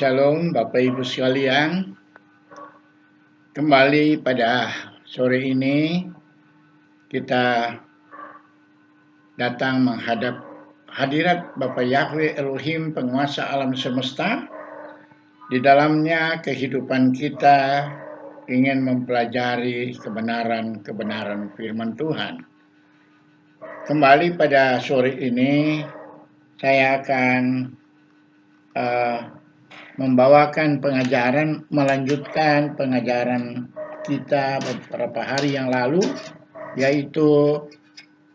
Shalom Bapak Ibu sekalian. Kembali pada sore ini kita datang menghadap hadirat Bapa Yahweh Elohim penguasa alam semesta. Di dalamnya kehidupan kita ingin mempelajari kebenaran firman Tuhan. Kembali pada sore ini saya akan membawakan melanjutkan pengajaran kita beberapa hari yang lalu, yaitu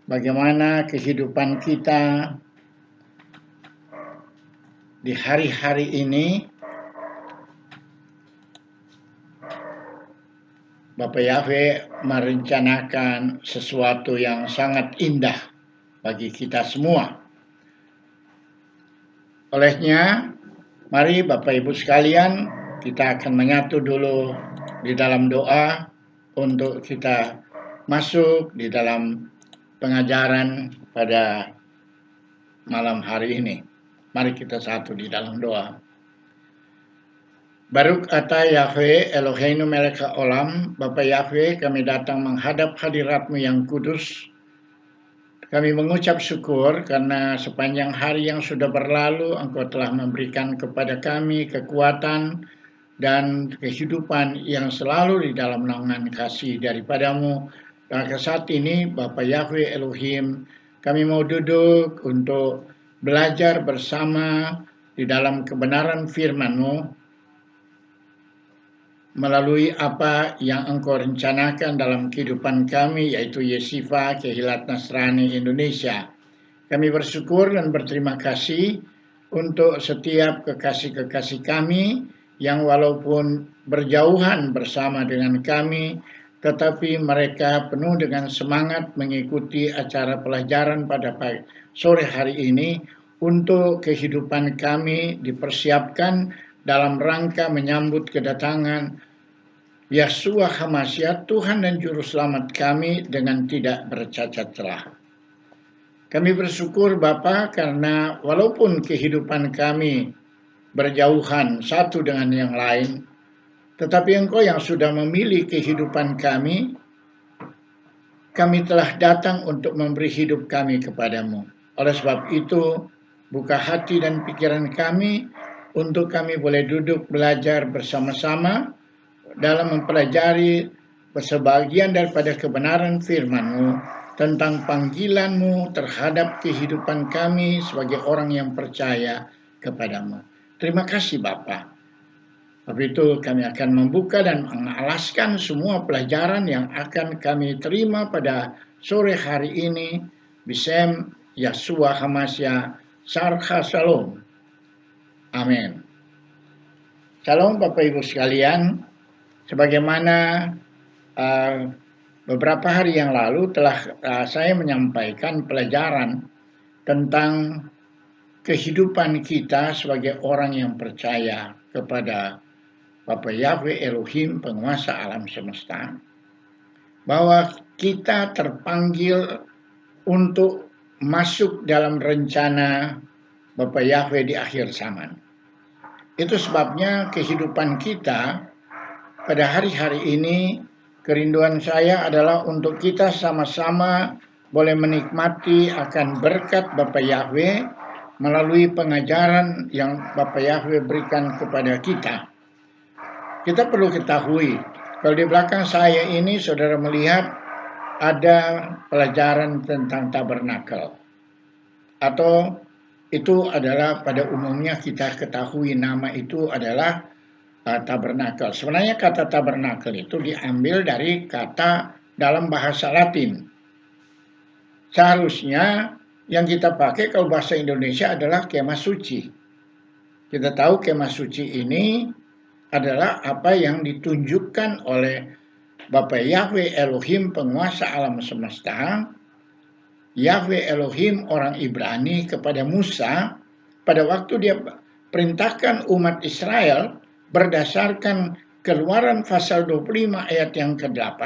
bagaimana kehidupan kita di hari-hari ini Bapa Yahweh merencanakan sesuatu yang sangat indah bagi kita semua. Olehnya, mari Bapak Ibu sekalian, kita akan menyatu dulu di dalam doa untuk kita masuk di dalam pengajaran pada malam hari ini. Mari kita satu di dalam doa. Baruk ata Yahweh Eloheinu melek haolam, Bapa Yahweh, kami datang menghadap hadirat-Mu yang kudus. Kami mengucap syukur karena sepanjang hari yang sudah berlalu Engkau telah memberikan kepada kami kekuatan dan kehidupan yang selalu di dalam naungan kasih daripada-Mu. Dan saat ini Bapa Yahweh Elohim, kami mau duduk untuk belajar bersama di dalam kebenaran firman-Mu melalui apa yang Engkau rencanakan dalam kehidupan kami, yaitu Yesiva Kehilat Nasrani Indonesia. Kami bersyukur dan berterima kasih untuk setiap kekasih-kekasih kami yang walaupun berjauhan bersama dengan kami, tetapi mereka penuh dengan semangat mengikuti acara pelajaran pada sore hari ini untuk kehidupan kami dipersiapkan dalam rangka menyambut kedatangan Yeshua HaMashiach, Tuhan dan Juru Selamat kami dengan tidak bercacat celah. Kami bersyukur Bapa karena walaupun kehidupan kami berjauhan satu dengan yang lain, tetapi Engkau yang sudah memilih kehidupan kami telah datang untuk memberi hidup kami kepadamu. Oleh sebab itu, buka hati dan pikiran kami untuk kami boleh duduk belajar bersama-sama dalam mempelajari sebagian daripada kebenaran firman-Mu tentang panggilan-Mu terhadap kehidupan kami sebagai orang yang percaya kepada-Mu. Terima kasih Bapa. Sebab itu kami akan membuka dan mengalaskan semua pelajaran yang akan kami terima pada sore hari ini. Bisem Yeshua HaMashiach, Sarcha Shalom. Amin. Shalom Bapak Ibu sekalian. Sebagaimana beberapa hari yang lalu telah saya menyampaikan pelajaran tentang kehidupan kita sebagai orang yang percaya kepada Bapa Yahweh Elohim penguasa alam semesta, bahwa kita terpanggil untuk masuk dalam rencana Bapa Yahweh di akhir zaman. Itu sebabnya kehidupan kita pada hari-hari ini, kerinduan saya adalah untuk kita sama-sama boleh menikmati akan berkat Bapa Yahweh melalui pengajaran yang Bapa Yahweh berikan kepada kita. Kita perlu ketahui, kalau di belakang saya ini saudara melihat ada pelajaran tentang tabernakel atau itu adalah pada umumnya kita ketahui nama itu adalah tabernakel. Sebenarnya kata tabernakel itu diambil dari kata dalam bahasa Latin. Seharusnya yang kita pakai kalau bahasa Indonesia adalah kemah suci. Kita tahu kemah suci ini adalah apa yang ditunjukkan oleh Bapa Yahweh Elohim penguasa alam semesta, Yahweh Elohim orang Ibrani kepada Musa pada waktu dia perintahkan umat Israel berdasarkan Keluaran pasal 25 ayat yang ke-8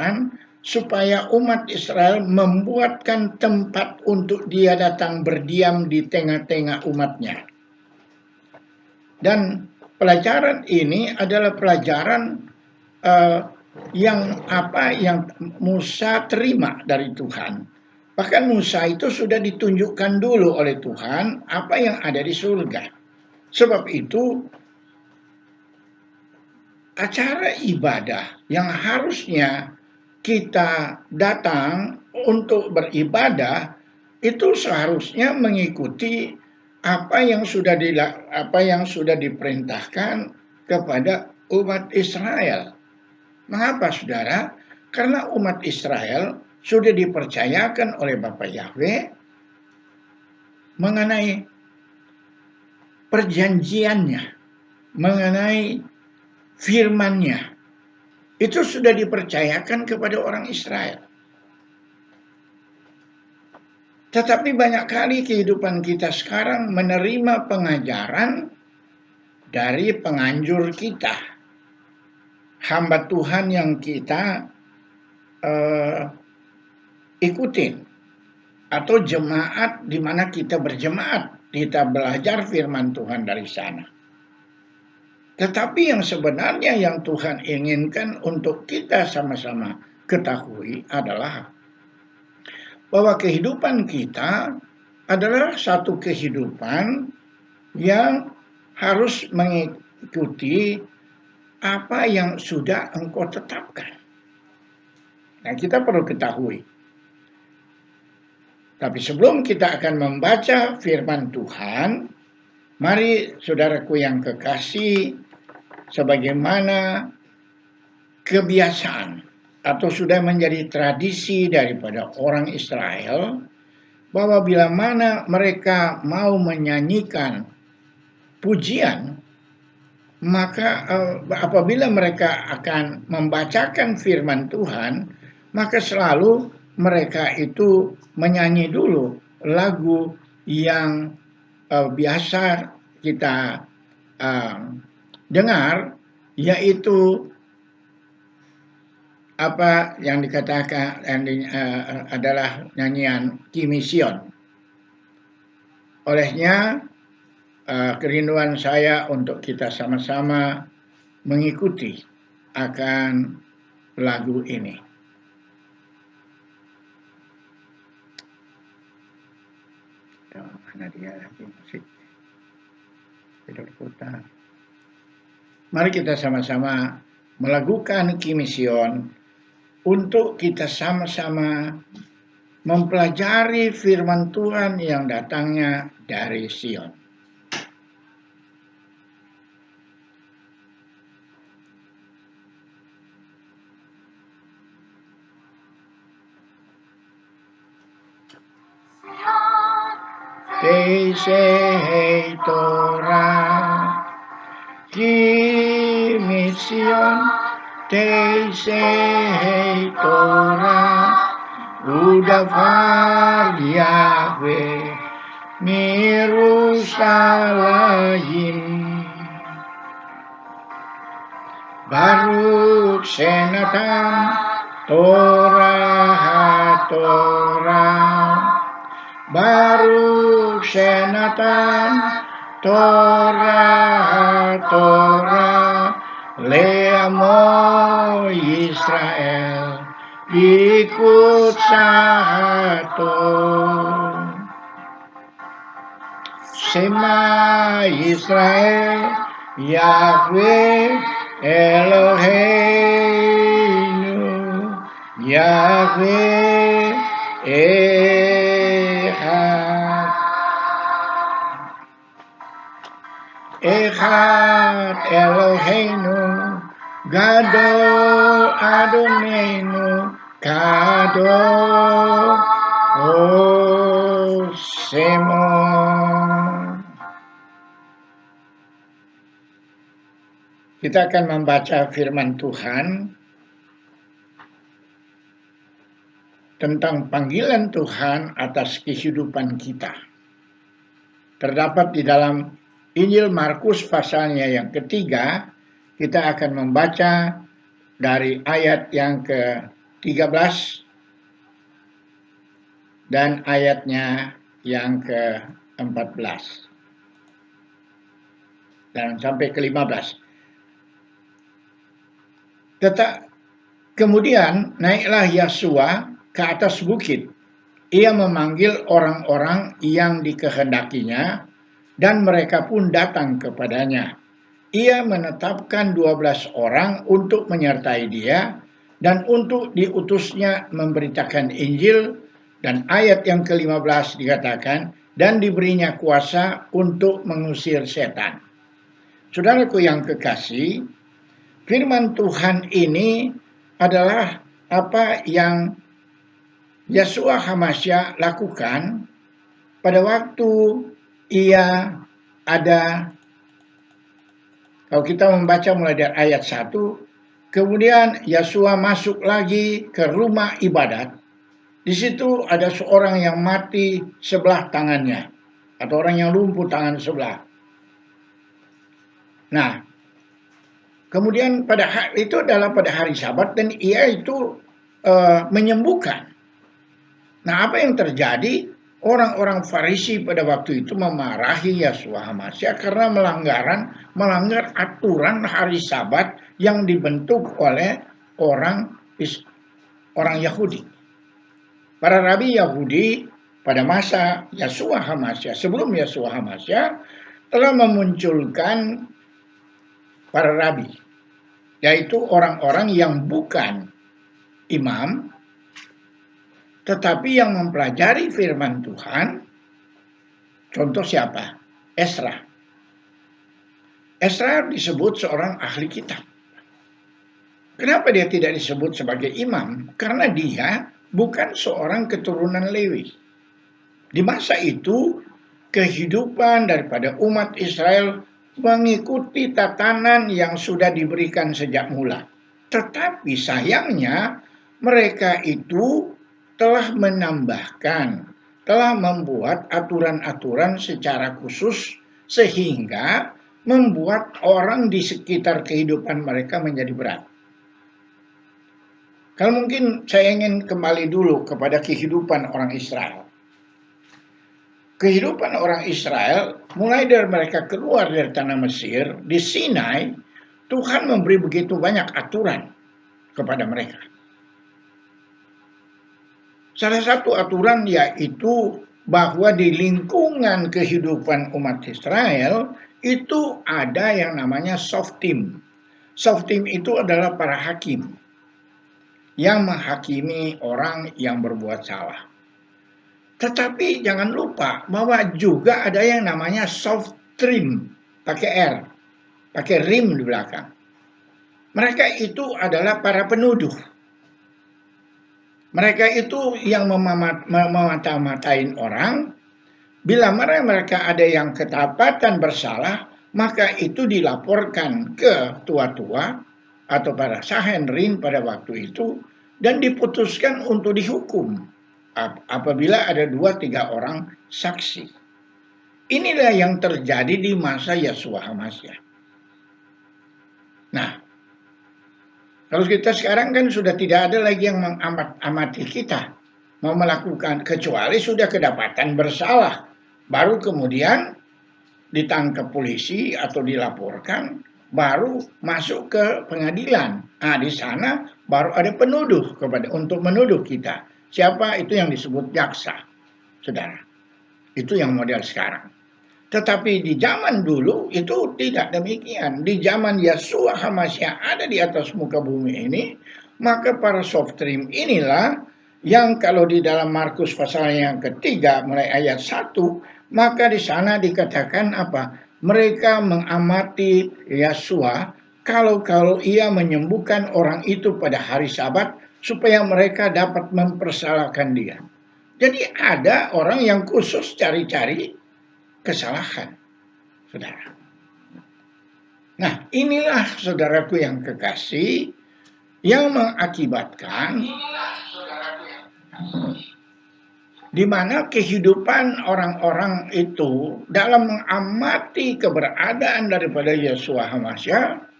supaya umat Israel membuatkan tempat untuk dia datang berdiam di tengah-tengah umatnya. Dan pelajaran ini adalah pelajaran yang Musa terima dari Tuhan. Bahkan Musa itu sudah ditunjukkan dulu oleh Tuhan apa yang ada di surga. Sebab itu acara ibadah yang harusnya kita datang untuk beribadah itu seharusnya mengikuti apa yang sudah diperintahkan kepada umat Israel. Mengapa, saudara? Karena umat Israel sudah dipercayakan oleh Bapa Yahweh mengenai perjanjiannya, mengenai firman-Nya. Itu sudah dipercayakan kepada orang Israel. Tetapi banyak kali kehidupan kita sekarang menerima pengajaran dari penganjur kita, hamba Tuhan yang kita ikutin, atau jemaat di mana kita berjemaat, kita belajar firman Tuhan dari sana. Tetapi yang sebenarnya yang Tuhan inginkan untuk kita sama-sama ketahui adalah bahwa kehidupan kita adalah satu kehidupan yang harus mengikuti apa yang sudah engkau tetapkan. Nah, kita perlu ketahui. Tapi sebelum kita akan membaca firman Tuhan, mari saudaraku yang kekasih, sebagaimana kebiasaan atau sudah menjadi tradisi daripada orang Israel, bahwa bila mana mereka mau menyanyikan pujian, maka apabila mereka akan membacakan firman Tuhan, maka selalu mereka itu menyanyi dulu lagu yang biasa kita dengar, yaitu apa yang dikatakan adalah nyanyian Kimision. Olehnya kerinduan saya untuk kita sama-sama mengikuti akan lagu ini. Mana dia lagi musik? Tidak putar. Mari kita sama-sama melakukan Kimision untuk kita sama-sama mempelajari firman Tuhan yang datangnya dari Sion. Teisei Torah Kimision Teisei Torah Udavar Yahweh Mirushalayim Baruch Shenatan Torah Baruch Shenatan Torah Leamo Israel ikut satu. Shema Israel Yahweh Eloheinu Yahweh Echad. Echad Eloheinu, Gadol Adonenu, Kadosh Shemo. Kita akan membaca firman Tuhan tentang panggilan Tuhan atas kehidupan kita. Terdapat di dalam Injil Markus pasalnya yang ketiga. Kita akan membaca dari ayat yang ke-13 dan ayatnya yang ke-14 dan sampai ke-15. Kemudian naiklah Yesua ke atas bukit. Ia memanggil orang-orang yang dikehendakinya, dan mereka pun datang kepadanya. Ia menetapkan 12 orang untuk menyertai dia, dan untuk diutusnya memberitakan Injil, dan ayat yang ke-15 dikatakan, dan diberinya kuasa untuk mengusir setan. Saudaraku yang kekasih, firman Tuhan ini adalah apa yang Yesua HaMashiach lakukan pada waktu ia ada. Kalau kita membaca mulai dari ayat 1, kemudian Yesua masuk lagi ke rumah ibadat. Di situ ada seorang yang mati sebelah tangannya, atau orang yang lumpuh tangan sebelah. Nah, kemudian itu adalah pada hari Sabat, dan ia itu menyembuhkan. Nah, apa yang terjadi? Orang-orang Farisi pada waktu itu memarahi Yesua HaMashiach karena melanggar aturan hari Sabat yang dibentuk oleh orang Yahudi. Para rabi Yahudi pada masa Yesua HaMashiach, sebelum Yesua HaMashiach, telah memunculkan para rabi, yaitu orang-orang yang bukan imam, tetapi yang mempelajari firman Tuhan. Contoh siapa? Ezra. Ezra disebut seorang ahli kitab. Kenapa dia tidak disebut sebagai imam? Karena dia bukan seorang keturunan Lewi. Di masa itu, kehidupan daripada umat Israel mengikuti tatanan yang sudah diberikan sejak mula. Tetapi sayangnya, mereka itu telah menambahkan, telah membuat aturan-aturan secara khusus sehingga membuat orang di sekitar kehidupan mereka menjadi berat. Kalau mungkin saya ingin kembali dulu kepada kehidupan orang Israel. Kehidupan orang Israel, mulai dari mereka keluar dari tanah Mesir, di Sinai, Tuhan memberi begitu banyak aturan kepada mereka. Salah satu aturan yaitu bahwa di lingkungan kehidupan umat Israel itu ada yang namanya shoftim. Shoftim itu adalah para hakim yang menghakimi orang yang berbuat salah. Tetapi jangan lupa bahwa juga ada yang namanya softrim, pakai R, pakai rim di belakang. Mereka itu adalah para penuduh. Mereka itu yang memata-matain orang. Bila mereka ada yang kedapatan bersalah, maka itu dilaporkan ke tua-tua atau para Sanhedrin pada waktu itu, dan diputuskan untuk dihukum apabila ada 2-3 orang saksi. Inilah yang terjadi di masa Yesua HaMashiach. Nah, kalau kita sekarang kan sudah tidak ada lagi yang mengamati kita, mau melakukan, kecuali sudah kedapatan bersalah, baru kemudian ditangkap polisi atau dilaporkan, baru masuk ke pengadilan. Nah, di sana baru ada penuduh untuk menuduh kita. Siapa itu yang disebut jaksa, saudara. Itu yang model sekarang. Tetapi di zaman dulu itu tidak demikian. Di zaman Yesua HaMashiach ada di atas muka bumi ini, maka para softrim inilah yang kalau di dalam Markus pasal yang ketiga mulai ayat 1, maka di sana dikatakan apa? mereka mengamati Yesua kalau ia menyembuhkan orang itu pada hari Sabat supaya mereka dapat mempersalahkan dia. Jadi ada orang yang khusus cari-cari kesalahan, saudara. Nah, inilah saudaraku yang kekasih yang mengakibatkan di mana kehidupan orang-orang itu dalam mengamati keberadaan daripada Yeshua HaMashiach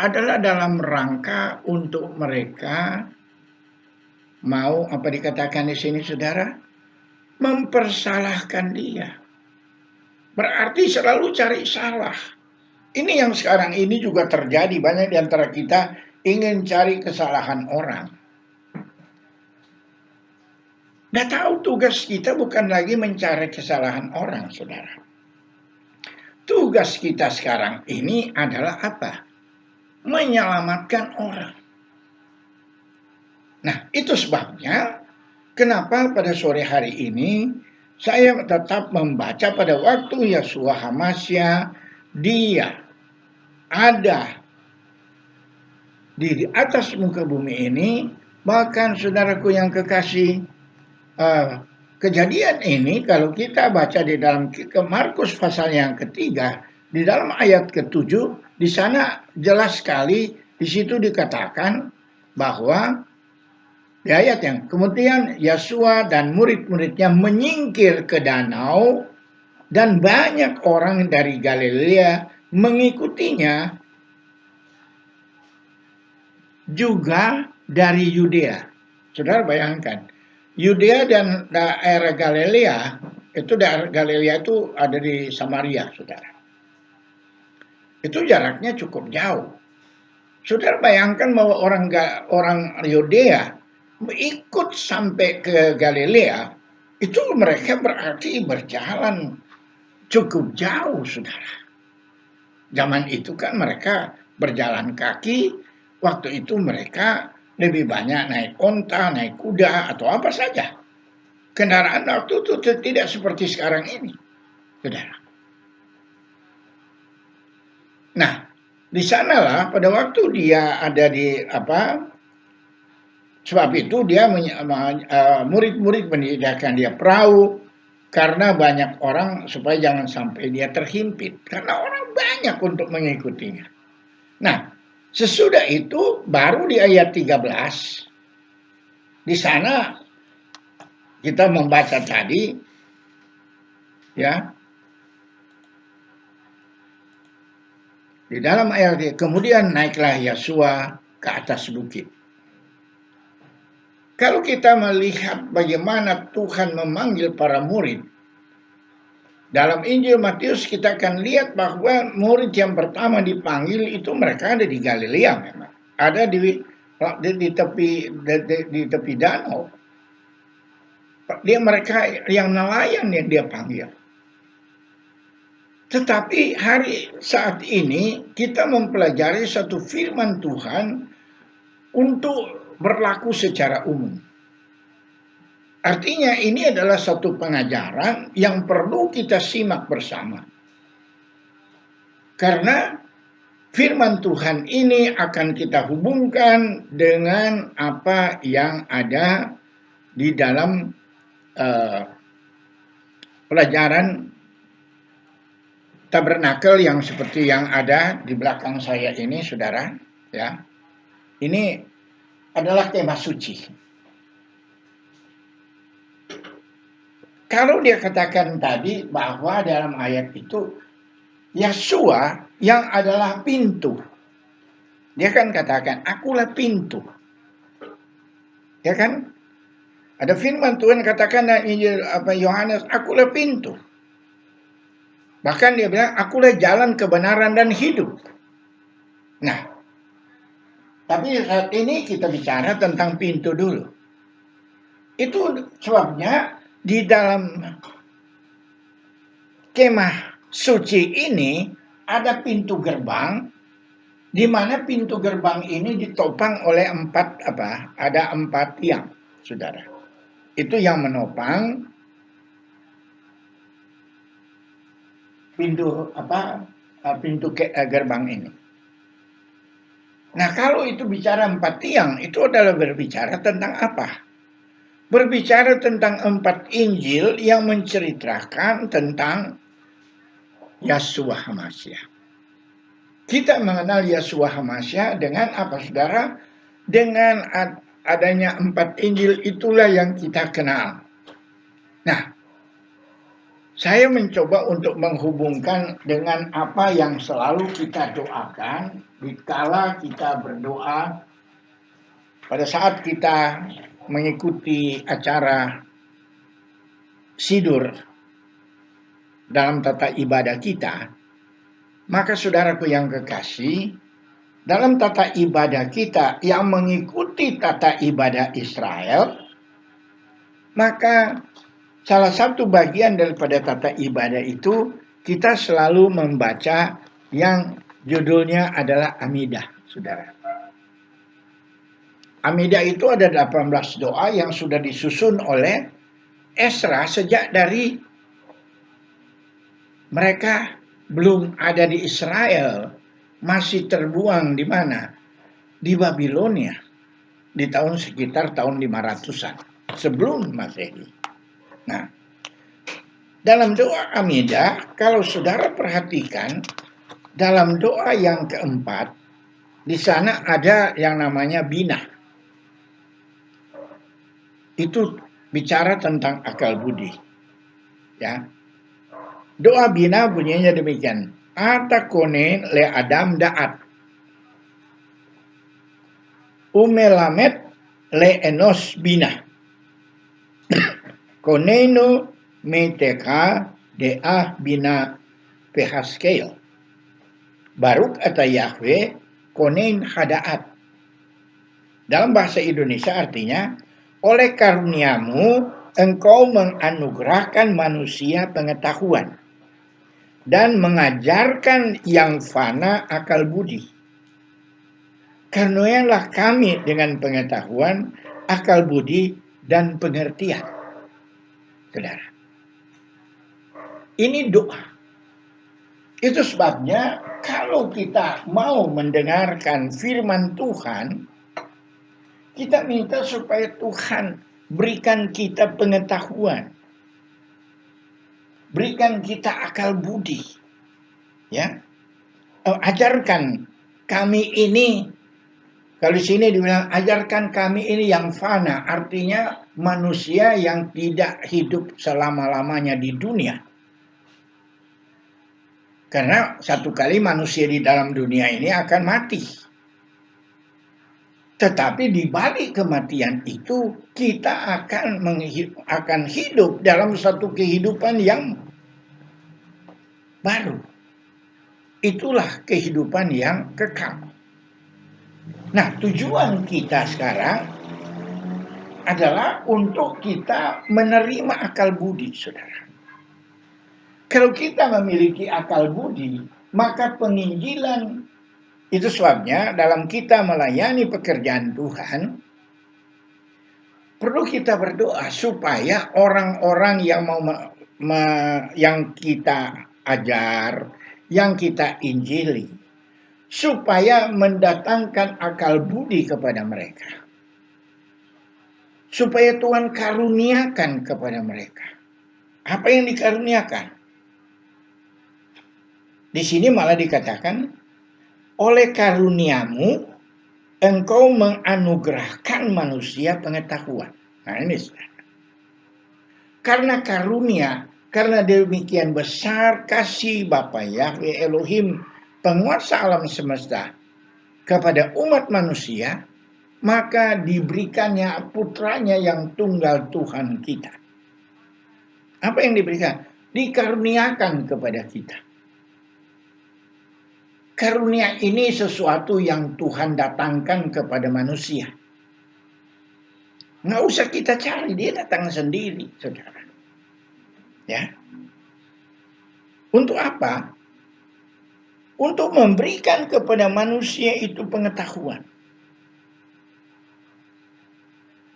adalah dalam rangka untuk mereka mau apa dikatakan di sini saudara, mempersalahkan dia. Berarti selalu cari salah. Ini yang sekarang ini juga terjadi, banyak di antara kita ingin cari kesalahan orang. Nah, tahu tugas kita bukan lagi mencari kesalahan orang, saudara. Tugas kita sekarang ini adalah apa? Menyelamatkan orang. Nah, itu sebabnya kenapa pada sore hari ini saya tetap membaca pada waktu Yeshua HaMashiach dia ada di atas muka bumi ini. Bahkan saudaraku yang kekasih, kejadian ini kalau kita baca di dalam Markus pasal yang ketiga, di dalam ayat ke-7, di sana jelas sekali di situ dikatakan bahwa di ayat yang kemudian Yesua dan murid-muridnya menyingkir ke danau dan banyak orang dari Galilea mengikutinya, juga dari Yudea. Saudara bayangkan, Yudea dan daerah Galilea itu, daerah Galilea itu ada di Samaria, saudara. Itu jaraknya cukup jauh. Saudara bayangkan bahwa orang Yudea ikut sampai ke Galilea, itu mereka berarti berjalan cukup jauh, saudara. Zaman itu kan mereka berjalan kaki, waktu itu mereka lebih banyak naik onta, naik kuda, atau apa saja. Kendaraan waktu itu tidak seperti sekarang ini, saudara. Nah, di sanalah pada waktu dia ada di sebab itu dia murid-murid menyediakan dia perahu karena banyak orang supaya jangan sampai dia terhimpit karena orang banyak untuk mengikutinya. Nah, sesudah itu baru di ayat 13 di sana kita membaca tadi ya. Di dalam ayat kemudian naiklah Yesua ke atas bukit. Kalau kita melihat bagaimana Tuhan memanggil para murid, dalam Injil Matius kita akan lihat bahwa murid yang pertama dipanggil itu mereka ada di Galilea memang. Ada di tepi danau. Mereka yang nelayan yang dia panggil. Tetapi saat ini kita mempelajari satu firman Tuhan untuk berlaku secara umum. Artinya ini adalah satu pengajaran yang perlu kita simak bersama. Karena firman Tuhan ini akan kita hubungkan dengan apa yang ada di dalam pelajaran tabernakel yang seperti yang ada di belakang saya ini, saudara, ya. Ini adalah kemah suci. Kalau dia katakan tadi bahwa dalam ayat itu Yesua yang adalah pintu. Dia kan katakan, akulah pintu. Ya kan? Ada firman Tuhan katakan dalam Injil Yohanes, akulah pintu. Bahkan dia bilang, akulah jalan kebenaran dan hidup. Nah, tapi saat ini kita bicara tentang pintu dulu. Itu sebabnya di dalam kemah suci ini ada pintu gerbang, di mana pintu gerbang ini ditopang oleh ada 4 tiang, saudara. Itu yang menopang gerbang ini. Nah, kalau itu bicara 4 tiang, itu adalah berbicara tentang apa? Berbicara tentang 4 Injil yang menceritakan tentang Yeshua HaMashiach. Kita mengenal Yeshua HaMashiach dengan apa, saudara? Dengan adanya 4 Injil itulah yang kita kenal. Nah, saya mencoba untuk menghubungkan dengan apa yang selalu kita doakan dikala kita berdoa pada saat kita mengikuti acara Sidur dalam tata ibadah kita. Maka saudaraku yang kekasih, dalam tata ibadah kita yang mengikuti tata ibadah Israel, maka salah satu bagian daripada tata ibadah itu kita selalu membaca yang judulnya adalah Amidah, saudara. Amidah itu ada 18 doa yang sudah disusun oleh Ezra sejak dari mereka belum ada di Israel, masih terbuang di mana? Di Babilonia, di tahun sekitar tahun 500-an sebelum Masehi. Nah, dalam doa Amidah, kalau saudara perhatikan, dalam doa yang keempat, di sana ada yang namanya Bina. Itu bicara tentang akal budi. Ya. Doa Bina bunyinya demikian. Atakone le Adam da'at. Umelamet le enos bina. Koneno meteka de'ah bina pehaskel. Baruk ata Yahweh konen hadaat. Dalam bahasa Indonesia artinya, oleh karuniamu engkau menganugerahkan manusia pengetahuan dan mengajarkan yang fana akal budi. Karunialah kami dengan pengetahuan, akal budi, dan pengertian. Saudara, ini doa. Itu sebabnya kalau kita mau mendengarkan firman Tuhan, kita minta supaya Tuhan berikan kita pengetahuan. Berikan kita akal budi. Ya. Ajarkan kami ini, kalau di sini dibilang ajarkan kami ini yang fana, artinya manusia yang tidak hidup selama-lamanya di dunia. Karena satu kali manusia di dalam dunia ini akan mati. Tetapi di balik kematian itu kita akan hidup dalam satu kehidupan yang baru. Itulah kehidupan yang kekal. Nah, tujuan kita sekarang adalah untuk kita menerima akal budi, saudara. Kalau kita memiliki akal budi, maka penginjilan, itu sebabnya dalam kita melayani pekerjaan Tuhan, perlu kita berdoa supaya orang-orang yang yang kita ajar, yang kita injili, supaya mendatangkan akal budi kepada mereka. Supaya Tuhan karuniakan kepada mereka. Apa yang dikaruniakan? Di sini malah dikatakan, oleh karuniamu engkau menganugerahkan manusia pengetahuan. Nah ini karena karunia, karena demikian besar kasih Bapa Yahweh Elohim, penguasa alam semesta, kepada umat manusia, maka diberikannya putranya yang tunggal Tuhan kita. Apa yang diberikan? Dikaruniakan kepada kita. Karunia ini sesuatu yang Tuhan datangkan kepada manusia. Nggak usah kita cari, dia datang sendiri, saudara. Ya. Untuk apa? Untuk memberikan kepada manusia itu pengetahuan.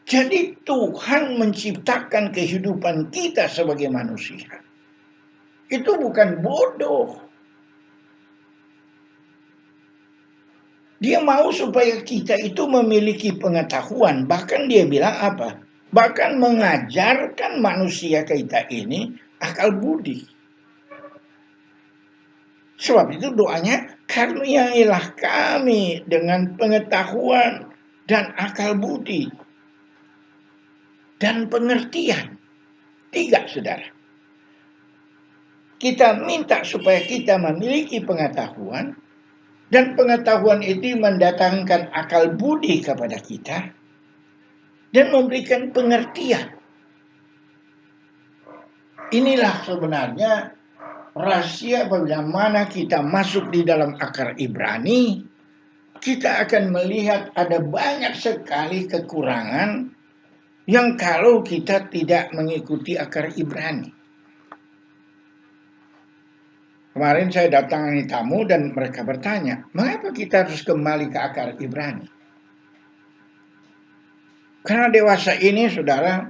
Jadi Tuhan menciptakan kehidupan kita sebagai manusia itu bukan bodoh. Dia mau supaya kita itu memiliki pengetahuan. Bahkan dia bilang apa? Bahkan mengajarkan manusia kita ini akal budi. Sebab itu doanya, karuniailah kami dengan pengetahuan dan akal budi dan pengertian. 3, saudara. Kita minta supaya kita memiliki pengetahuan, dan pengetahuan itu mendatangkan akal budi kepada kita dan memberikan pengertian. Inilah sebenarnya rahasia bagaimana kita masuk di dalam akar Ibrani. Kita akan melihat ada banyak sekali kekurangan yang kalau kita tidak mengikuti akar Ibrani. Kemarin saya datangi tamu dan mereka bertanya, mengapa kita harus kembali ke akar Ibrani? Karena dewasa ini, saudara,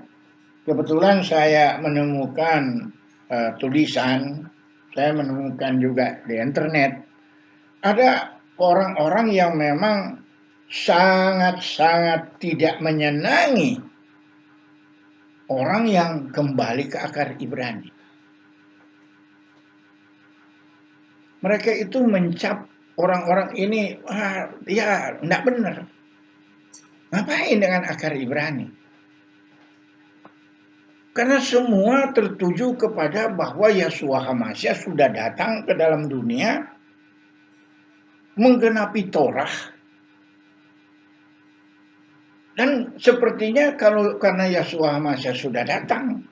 kebetulan saya menemukan tulisan, saya menemukan juga di internet, ada orang-orang yang memang sangat-sangat tidak menyenangi orang yang kembali ke akar Ibrani. Mereka itu mencap orang-orang ini, ya enggak benar. Ngapain dengan akar Ibrani? Karena semua tertuju kepada bahwa Yeshua HaMashiach sudah datang ke dalam dunia, menggenapi Torah. Dan sepertinya karena Yeshua HaMashiach sudah datang,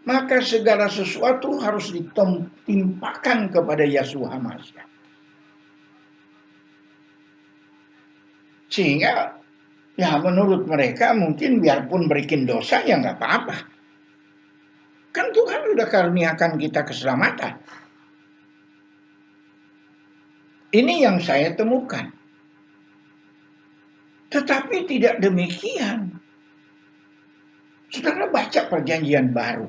maka segala sesuatu harus ditimpakan kepada Yeshua HaMashiach. Sehingga ya menurut mereka mungkin biarpun bikin dosa ya nggak apa-apa. Kan Tuhan sudah karuniakan kita keselamatan. Ini yang saya temukan. Tetapi tidak demikian. Saudara baca perjanjian baru.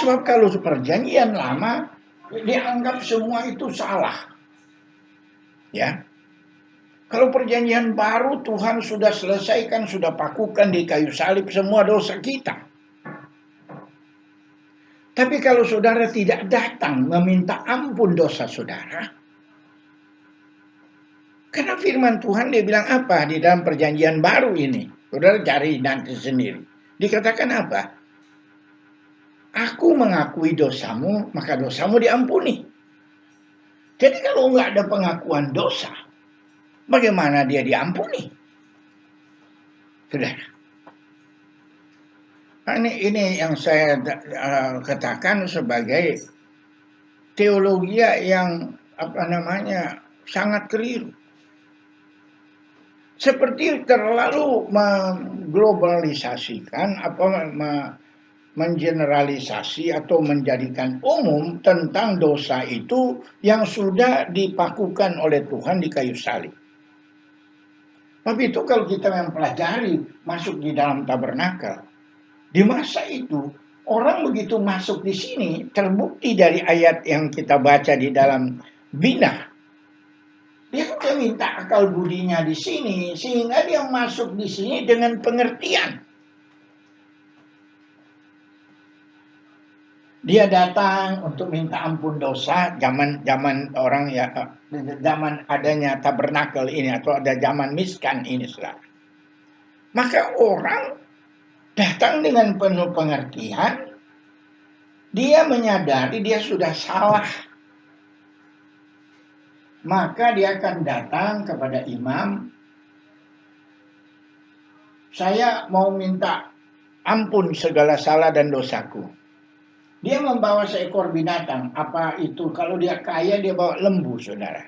Sebab kalau perjanjian lama, dianggap semua itu salah. Ya. Kalau perjanjian baru, Tuhan sudah selesaikan, sudah pakukan di kayu salib semua dosa kita. Tapi kalau saudara tidak datang meminta ampun dosa saudara, karena firman Tuhan dia bilang apa di dalam perjanjian baru ini? Saudara cari nanti sendiri. Dikatakan apa? Aku mengakui dosamu, maka dosamu diampuni. Jadi kalau nggak ada pengakuan dosa, bagaimana dia diampuni? Saudara. Ini yang saya katakan sebagai teologi yang sangat keliru. Seperti terlalu mengglobalisasikan mengeneralisasi atau menjadikan umum tentang dosa itu yang sudah dipakukan oleh Tuhan di kayu salib. Tapi itu kalau kita mempelajari masuk di dalam tabernakel, di masa itu orang begitu masuk di sini terbukti dari ayat yang kita baca di dalam Bina. Dia sudah minta akal budinya di sini sehingga dia masuk di sini dengan pengertian. Dia datang untuk minta ampun dosa zaman orang ya zaman adanya tabernakel ini atau ada zaman miskan ini saudara. Maka orang datang dengan penuh pengertian, dia menyadari dia sudah salah. Maka dia akan datang kepada imam, saya mau minta ampun segala salah dan dosaku. Dia membawa seekor binatang. Apa itu? Kalau dia kaya, dia bawa lembu, saudara.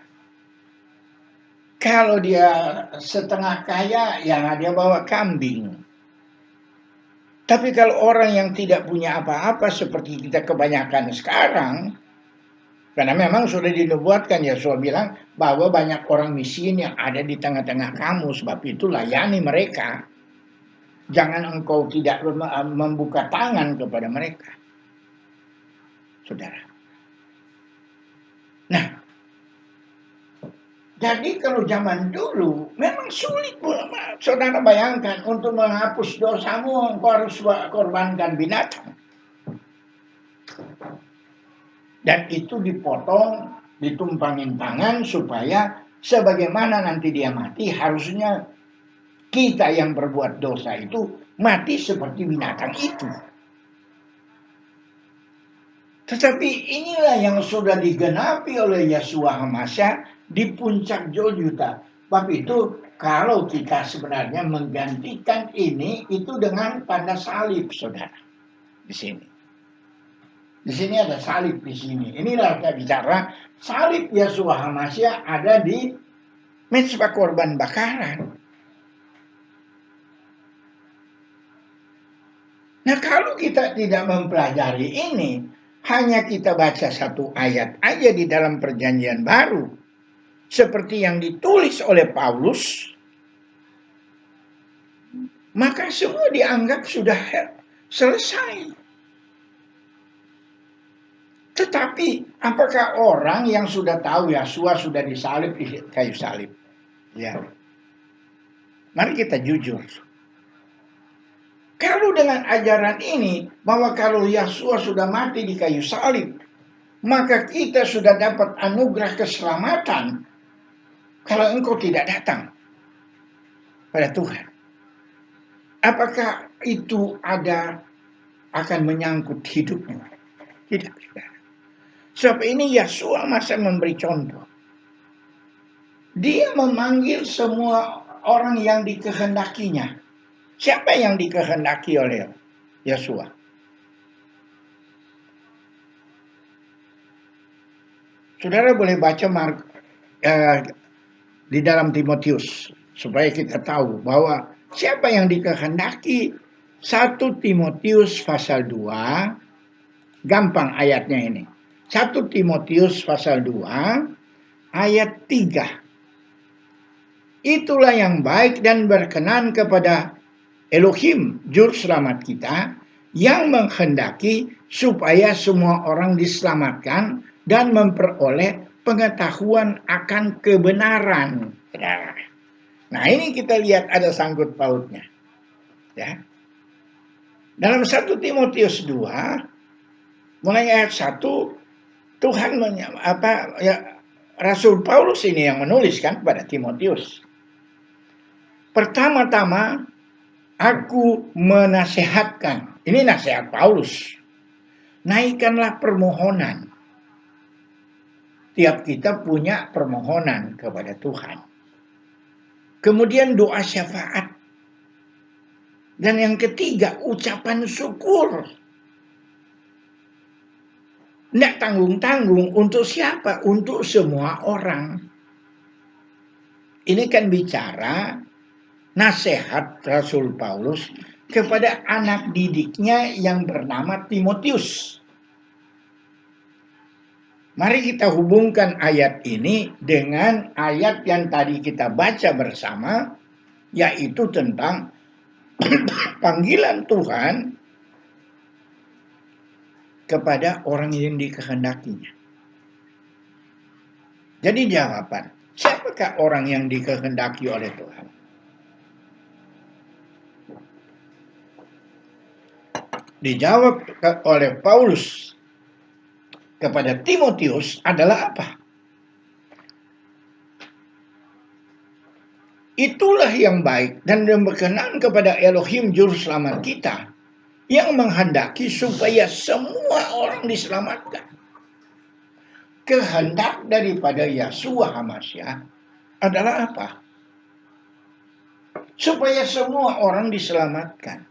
Kalau dia setengah kaya, ya dia bawa kambing. Tapi kalau orang yang tidak punya apa-apa seperti kita kebanyakan sekarang, karena memang sudah dinubuatkan, Yesus bilang bahwa banyak orang miskin yang ada di tengah-tengah kamu, sebab itu layani mereka. Jangan engkau tidak membuka tangan kepada mereka. saudara. Nah, jadi kalau zaman dulu memang sulit, saudara bayangkan, untuk menghapus dosamu engkau harus korbankan binatang. Dan itu dipotong, ditumpangin tangan supaya sebagaimana nanti dia mati, harusnya kita yang berbuat dosa itu mati seperti binatang itu. Tetapi inilah yang sudah digenapi oleh Yeshua HaMashiach di puncak Golgota. Bab itu kalau kita sebenarnya menggantikan ini itu dengan tanda salib, saudara. Di sini. Di sini ada salib di sini. Inilah kita bicara salib Yeshua HaMashiach ada di mezbah korban bakaran. Nah, kalau kita tidak mempelajari ini, hanya kita baca satu ayat aja di dalam perjanjian baru, seperti yang ditulis oleh Paulus, maka semua dianggap sudah selesai. Tetapi apakah orang yang sudah tahu Yeshua sudah disalib di kayu salib? Ya. Mari kita jujur. Kalau dengan ajaran ini, bahwa kalau Yeshua sudah mati di kayu salib, maka kita sudah dapat anugerah keselamatan kalau engkau tidak datang pada Tuhan. Apakah itu akan menyangkut hidupmu? Tidak. Sebab ini Yeshua masih memberi contoh. Dia memanggil semua orang yang dikehendakinya. Siapa yang dikehendaki oleh Yeshua? Saudara boleh baca di dalam Timotius supaya kita tahu bahwa siapa yang dikehendaki. 1 Timotius pasal 2, gampang ayatnya ini. 1 Timotius pasal 2 ayat 3. Itulah yang baik dan berkenan kepada Elohim, juru selamat kita, yang menghendaki supaya semua orang diselamatkan dan memperoleh pengetahuan akan kebenaran. Nah, ini kita lihat ada sangkut pautnya. Ya. Dalam 1 Timotius 2, mulai ayat 1, Tuhan Rasul Paulus ini yang menuliskan kepada Timotius. Pertama-tama, aku menasehatkan, ini nasihat Paulus, naikkanlah permohonan. Tiap kita punya permohonan kepada Tuhan. Kemudian doa syafaat. Dan yang ketiga, ucapan syukur. Tidak tanggung-tanggung untuk siapa? Untuk semua orang. Ini kan bicara nasihat Rasul Paulus kepada anak didiknya yang bernama Timotius. Mari kita hubungkan ayat ini dengan ayat yang tadi kita baca bersama, yaitu tentang panggilan Tuhan kepada orang yang dikehendakinya. Jadi jawaban, siapakah orang yang dikehendaki oleh Tuhan? Dijawab oleh Paulus kepada Timotius adalah apa? Itulah yang baik dan yang berkenan kepada Elohim juru selamat kita, yang menghendaki supaya semua orang diselamatkan. Kehendak daripada Yeshua HaMashiach adalah apa? Supaya semua orang diselamatkan.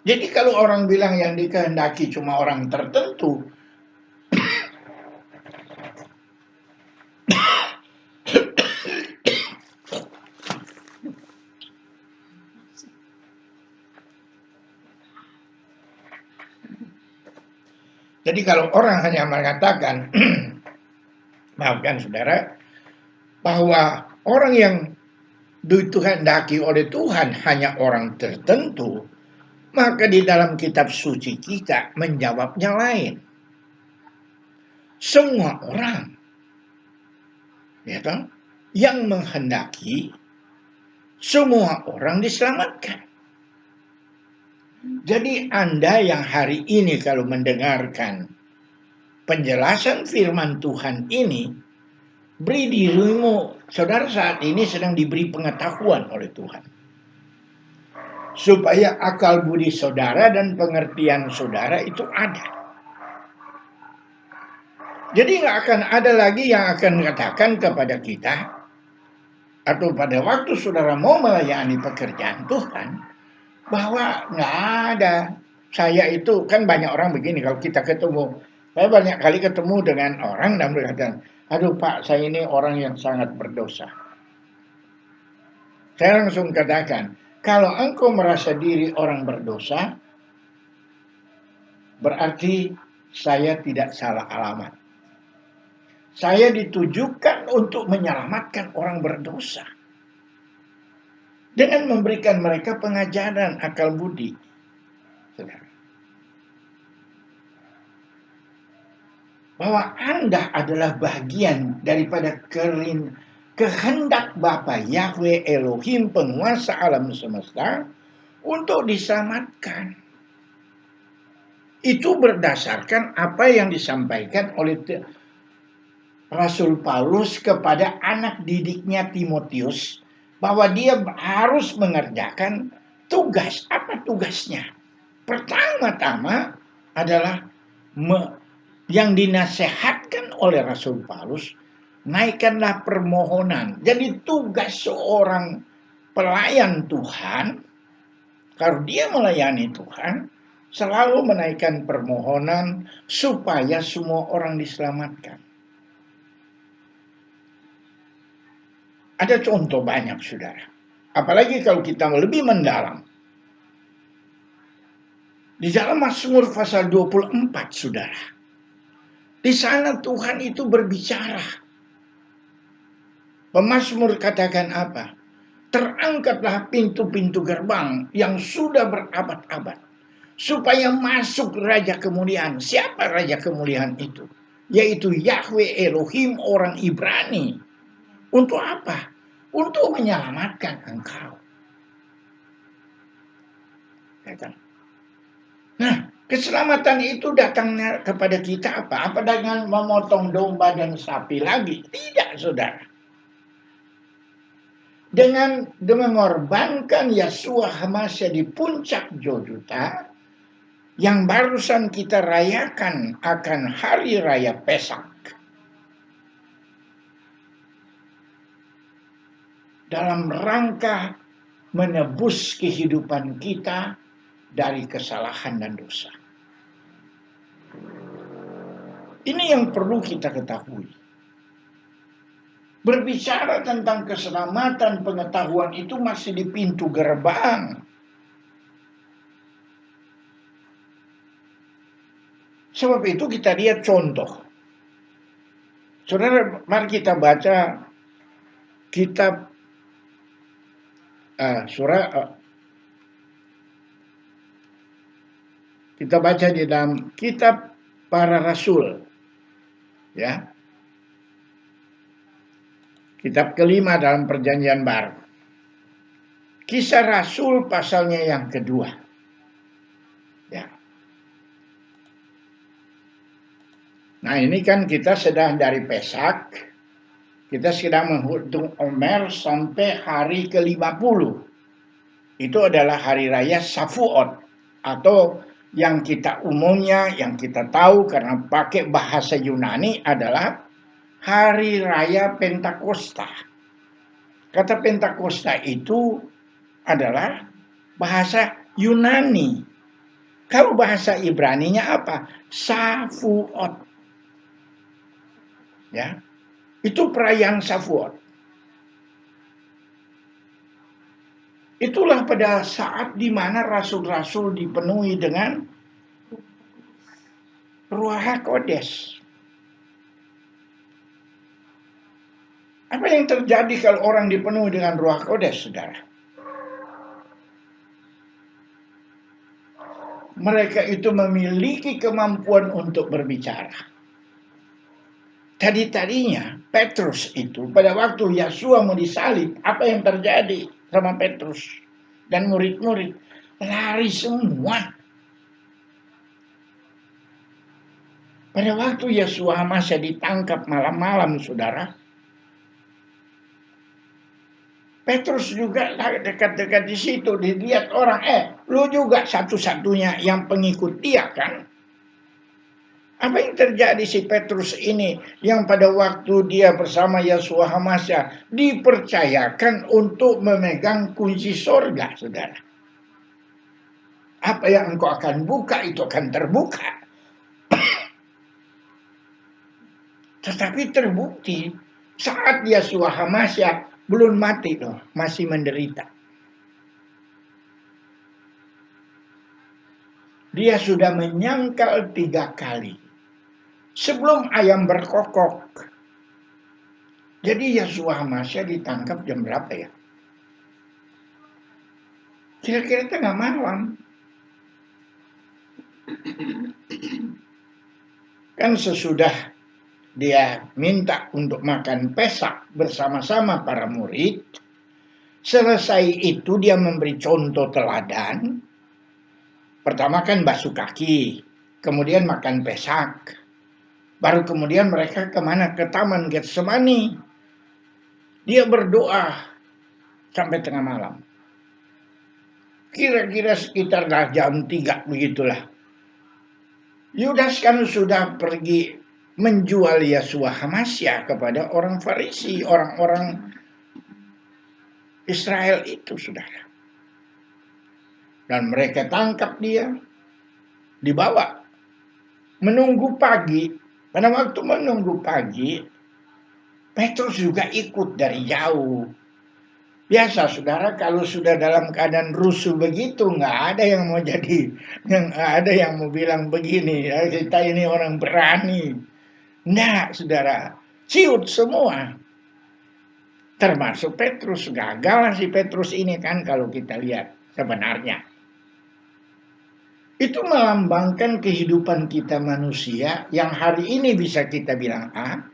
Jadi kalau orang bilang yang dikehendaki cuma orang tertentu, jadi kalau orang hanya mengatakan, maafkan saudara, bahwa orang yang dikehendaki oleh Tuhan hanya orang tertentu, maka di dalam kitab suci kita menjawabnya lain. semua orang, ya kan, yang menghendaki semua orang diselamatkan. Jadi Anda yang hari ini kalau mendengarkan penjelasan firman Tuhan ini, beri dirimu, saudara saat ini sedang diberi pengetahuan oleh Tuhan. Supaya akal budi saudara dan pengertian saudara itu ada. Jadi nggak akan ada lagi yang akan mengatakan kepada kita, atau pada waktu saudara mau melayani pekerjaan Tuhan, bahwa nggak ada. Saya itu, kan banyak orang begini kalau kita ketemu. Saya banyak kali ketemu dengan orang dan berkata, aduh Pak, saya ini orang yang sangat berdosa. Saya langsung katakan, kalau engkau merasa diri orang berdosa, berarti saya tidak salah alamat. Saya ditujukan untuk menyelamatkan orang berdosa dengan memberikan mereka pengajaran akal budi. Bahwa Anda adalah bagian daripada kehendak Bapa Yahweh Elohim, penguasa alam semesta, untuk diselamatkan. Itu berdasarkan apa yang disampaikan oleh Rasul Paulus kepada anak didiknya Timotius, bahwa dia harus mengerjakan tugas. Apa tugasnya? Pertama-tama adalah yang dinasehatkan oleh Rasul Paulus, naikkanlah permohonan. Jadi tugas seorang pelayan Tuhan, kalau dia melayani Tuhan, selalu menaikkan permohonan supaya semua orang diselamatkan. Ada contoh banyak, saudara. Apalagi kalau kita lebih mendalam. Di dalam Mazmur pasal 24, saudara. Di sana Tuhan itu berbicara. Pemazmur katakan apa? Terangkatlah pintu-pintu gerbang yang sudah berabad-abad, supaya masuk Raja Kemuliaan. Siapa Raja Kemuliaan itu? Yaitu Yahweh Elohim orang Ibrani. Untuk apa? Untuk menyelamatkan engkau. Nah, keselamatan itu datangnya kepada kita apa? Apa dengan memotong domba dan sapi lagi? Tidak, saudara. Dengan mengorbankan Yeshua Hamasya di puncak Golgota, yang barusan kita rayakan akan hari raya Pesak. Dalam rangka menebus kehidupan kita dari kesalahan dan dosa. Ini yang perlu kita ketahui. Berbicara tentang keselamatan, pengetahuan itu masih di pintu gerbang. Sebab itu kita lihat contoh. Saudara, mari kita baca kitab kita baca di dalam kitab para rasul, ya, kitab kelima dalam perjanjian baru, Kisah Rasul pasalnya yang kedua, ya. Nah, ini kan kita sedang dari Pesak, kita sedang menghitung Omer sampai hari ke-50. Itu adalah hari raya Shavuot, atau yang kita umumnya, yang kita tahu karena pakai bahasa Yunani adalah hari raya Pentakosta. Kata Pentakosta itu adalah bahasa Yunani. Kalau bahasa Ibraninya apa? Shavuot. Ya, itu perayaan Shavuot. Itulah pada saat di mana rasul-rasul dipenuhi dengan Ruach HaKodesh. Apa yang terjadi kalau orang dipenuhi dengan Ruach HaKodesh, saudara? Mereka itu memiliki kemampuan untuk berbicara. Tadinya Petrus itu pada waktu Yesus mau disalib, apa yang terjadi sama Petrus dan murid-murid? Lari semua. Pada waktu Yesus masih ditangkap malam-malam, saudara, Petrus juga dekat-dekat di situ, dilihat orang, lu juga satu-satunya yang pengikut dia kan? Apa yang terjadi si Petrus ini yang pada waktu dia bersama Yeshua HaMasya dipercayakan untuk memegang kunci sorga, saudara. Apa yang engkau akan buka itu akan terbuka. Tetapi terbukti saat Yeshua HaMasya belum mati loh, masih menderita. Dia sudah menyangkal 3 kali. Sebelum ayam berkokok. Jadi Yeshua HaMasya ditangkap jam berapa ya? Kira-kira tengah malam. Kan sesudah dia minta untuk makan Pesak bersama-sama para murid. Selesai itu dia memberi contoh teladan. Pertama kan basuh kaki. Kemudian makan Pesak. Baru kemudian mereka kemana? Ke Taman Getsemani. Dia berdoa sampai tengah malam. Kira-kira sekitar jam 3 begitulah. Yudas kan sudah pergi menjual Yeshua HaMasya kepada orang Farisi, orang-orang Israel itu, saudara. Dan mereka tangkap dia, dibawa. Menunggu pagi. Pada waktu menunggu pagi, Petrus juga ikut dari jauh. Biasa, saudara, kalau sudah dalam keadaan rusuh begitu, nggak ada yang mau ada yang mau bilang begini, kita ini orang berani. Nggak, saudara, ciut semua. Termasuk Petrus, gagal si Petrus ini kan kalau kita lihat sebenarnya. Itu melambangkan kehidupan kita manusia yang hari ini bisa kita bilang A,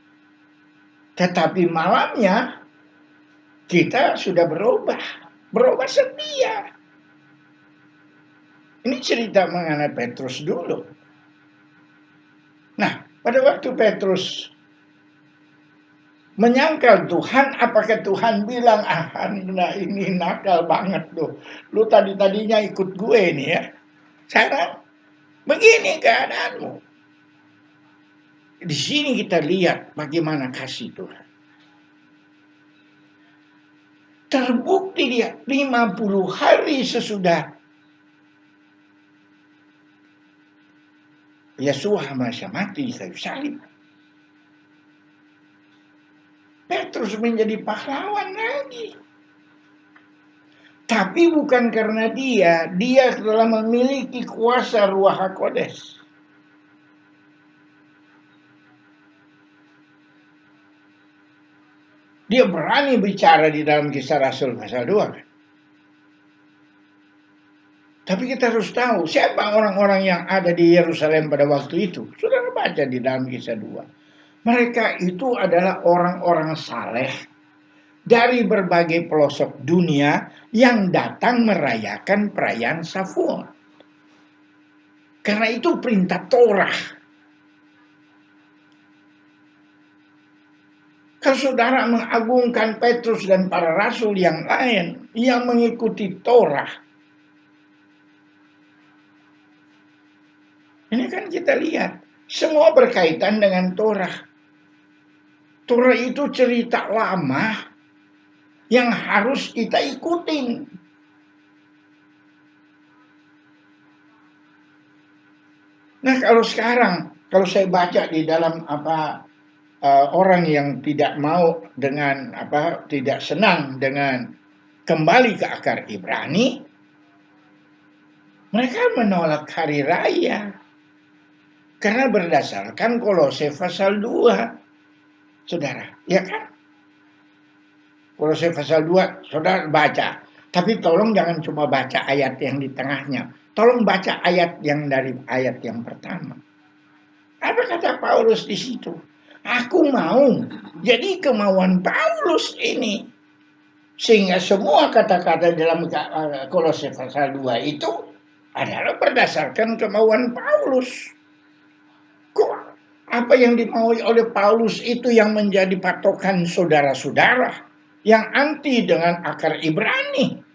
tetapi malamnya kita sudah berubah setia. Ini cerita mengenai Petrus dulu. Nah, pada waktu Petrus menyangkal Tuhan, apakah Tuhan bilang, Anda ini nakal banget tuh. Lu tadinya ikut gue nih ya. Sekarang begini keadaanmu. Di sini kita lihat bagaimana kasih Tuhan. Terbukti dia 50 hari sesudah Yesus HaMasya mati di kayu salib. Petrus menjadi pahlawan lagi. Tapi bukan karena dia telah memiliki kuasa Ruach HaKodes. Dia berani bicara di dalam Kisah Rasul pasal 2. Tapi kita harus tahu siapa orang-orang yang ada di Yerusalem pada waktu itu. Saudara baca di dalam Kisah 2. Mereka itu adalah orang-orang saleh dari berbagai pelosok dunia yang datang merayakan perayaan Shavuot. Karena itu perintah Torah. Kalau saudara mengagungkan Petrus dan para rasul yang lain yang mengikuti Torah, ini kan kita lihat semua berkaitan dengan Torah. Torah itu cerita lama yang harus kita ikutin. Nah, kalau sekarang, kalau saya baca di dalam orang yang tidak mau dengan tidak senang dengan kembali ke akar Ibrani, mereka menolak hari raya. Karena berdasarkan Kolose pasal 2. Saudara, ya kan? Kolose pasal 2, saudara baca. Tapi tolong jangan cuma baca ayat yang di tengahnya. Tolong baca ayat yang dari ayat yang pertama. Apa kata Paulus di situ? Aku mau jadi kemauan Paulus ini. Sehingga semua kata-kata dalam Kolose pasal 2 itu adalah berdasarkan kemauan Paulus. Kok apa yang dimaui oleh Paulus itu yang menjadi patokan saudara-saudara yang anti dengan akar Ibrani?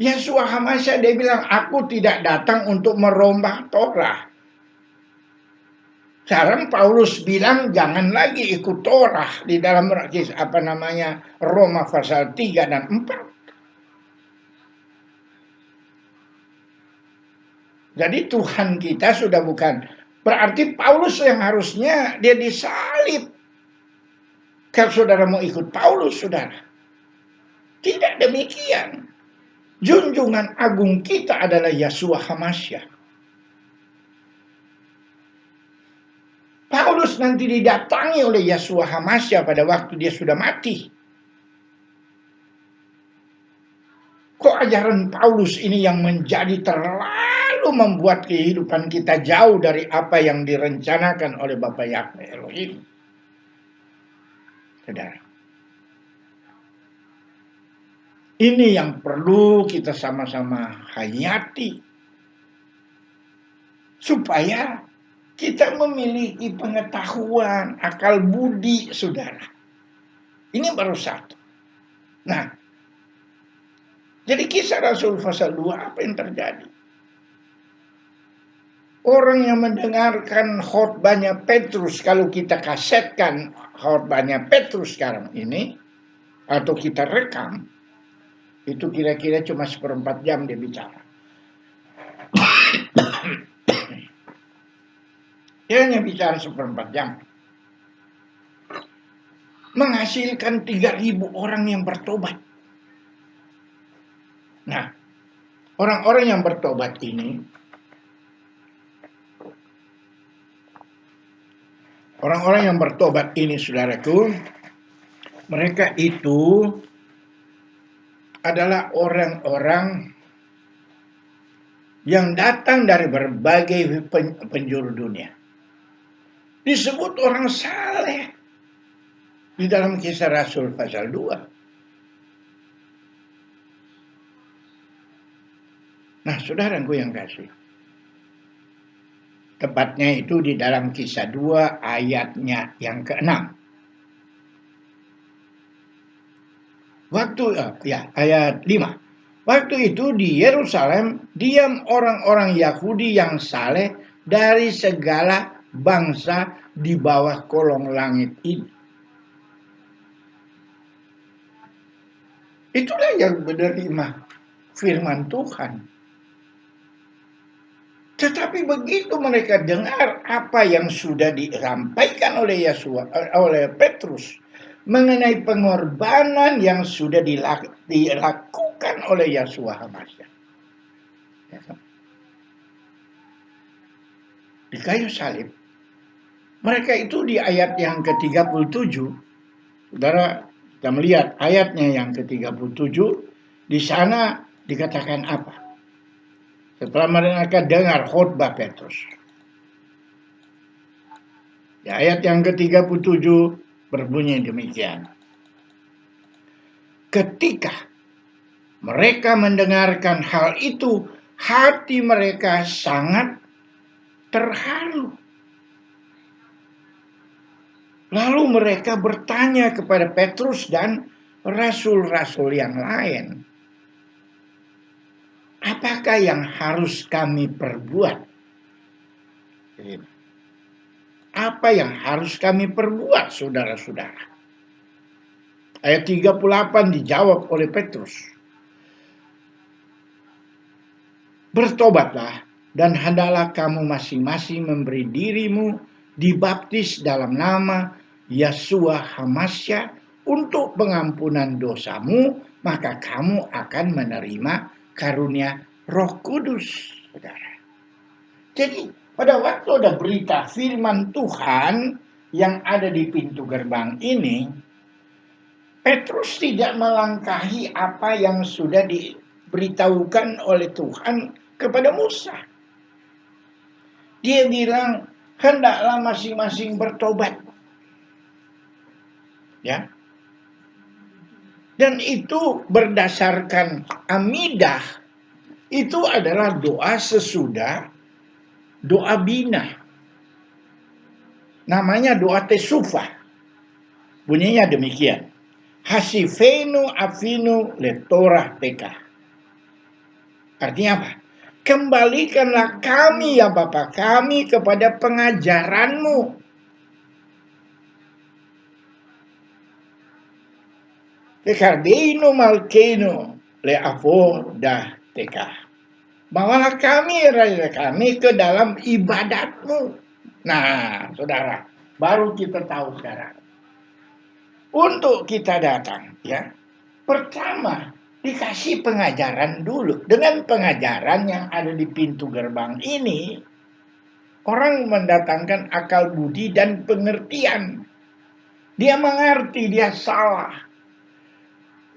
Yeshua HaMashiach dia bilang, aku tidak datang untuk merombak Torah. Sekarang Paulus bilang jangan lagi ikut Torah di dalam Roma pasal 3 dan 4. Jadi Tuhan kita sudah bukan, berarti Paulus yang harusnya dia disalib. Kalau saudara mau ikut Paulus, saudara. Tidak demikian. Junjungan agung kita adalah Yeshua HaMashiach. Paulus nanti didatangi oleh Yeshua HaMashiach pada waktu dia sudah mati. Kok ajaran Paulus ini yang menjadi terlalu membuat kehidupan kita jauh dari apa yang direncanakan oleh Bapa Yahweh Elohim. Saudara. Ini yang perlu kita sama-sama hayati. Supaya kita memiliki pengetahuan, akal budi, saudara. Ini baru satu. Nah, jadi kisah Rasul pasal 2 apa yang terjadi? Orang yang mendengarkan khotbahnya Petrus, kalau kita kasetkan khotbahnya Petrus sekarang ini, atau kita rekam, itu kira-kira cuma 1/4 jam dia bicara. Dia hanya bicara 1/4 jam. Menghasilkan 3.000 orang yang bertobat. Nah, orang-orang yang bertobat ini, saudaraku, mereka itu adalah orang-orang yang datang dari berbagai penjuru dunia. Disebut orang saleh di dalam kisah Rasul pasal 2. Nah, saudaraku yang kasih, tepatnya itu di dalam kisah 2 ayatnya yang ke-6. Ayat 5. Waktu itu di Yerusalem diam orang-orang Yahudi yang saleh dari segala bangsa di bawah kolong langit ini. Itulah yang menerima firman Tuhan. Tetapi begitu mereka dengar apa yang sudah disampaikan oleh Petrus mengenai pengorbanan yang sudah dilakukan oleh Yeshua HaMashiach di kayu salib, mereka itu di ayat yang ke-37, saudara, kita melihat ayatnya yang ke-37, di sana dikatakan apa? Setelah mereka dengar khotbah Petrus. Di ayat yang ke-37 berbunyi demikian. Ketika mereka mendengarkan hal itu, hati mereka sangat terharu. Lalu mereka bertanya kepada Petrus dan rasul-rasul yang lain, apakah yang harus kami perbuat? Apa yang harus kami perbuat, saudara-saudara? Ayat 38 dijawab oleh Petrus. Bertobatlah dan hendaklah kamu masing-masing memberi dirimu dibaptis dalam nama Yeshua HaMashiach untuk pengampunan dosamu, maka kamu akan menerima karunia Roh Kudus, saudara. Jadi pada waktu ada berita firman Tuhan yang ada di pintu gerbang ini, Petrus tidak melangkahi apa yang sudah diberitahukan oleh Tuhan kepada Musa. Dia bilang, hendaklah masing-masing bertobat. Ya. Dan itu berdasarkan Amidah, itu adalah doa sesudah doa bina. Namanya doa tesufah. Bunyinya demikian. Hasifenu afinu letorah teka. Artinya apa? Kembalikanlah kami ya Bapa kami kepada pengajaranmu. Kekardeinu malkeinu le avo dah teka. Bawalah kami, raja kami, ke dalam ibadatmu. Nah, saudara, baru kita tahu sekarang. Untuk kita datang, ya, pertama dikasih pengajaran dulu. Dengan pengajaran yang ada di pintu gerbang ini, orang mendatangkan akal budi dan pengertian. Dia mengerti dia salah.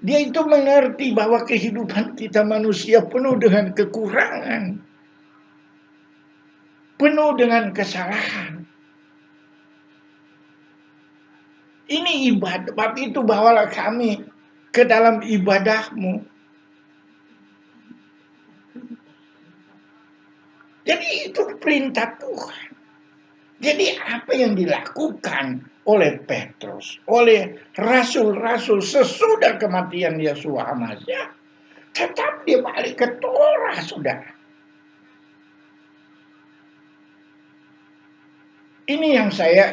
Dia itu mengerti bahwa kehidupan kita manusia penuh dengan kekurangan. Penuh dengan kesalahan. Ini ibadah, bab itu bawalah kami ke dalam ibadahmu. Jadi itu perintah Tuhan. Jadi apa yang dilakukan oleh Petrus, oleh rasul-rasul sesudah kematian Yesus Hamazah, tetap dia balik ke Torah, saudara. Ini yang saya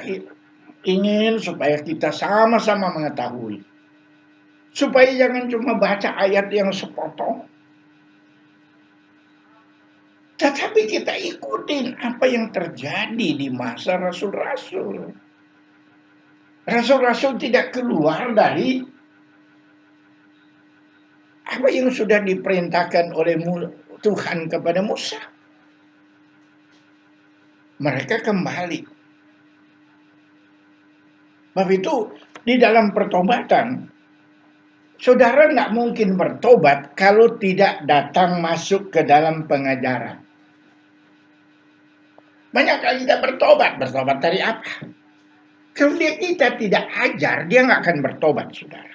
ingin supaya kita sama-sama mengetahui. Supaya jangan cuma baca ayat yang sepotong. Tetapi kita ikutin apa yang terjadi di masa rasul-rasul. Rasul-rasul tidak keluar dari apa yang sudah diperintahkan oleh Tuhan kepada Musa. Mereka kembali. Sebab itu di dalam pertobatan, saudara tidak mungkin bertobat kalau tidak datang masuk ke dalam pengajaran. Banyak kali kita bertobat dari apa? Kalau kita tidak ajar, dia nggak akan bertobat, saudara.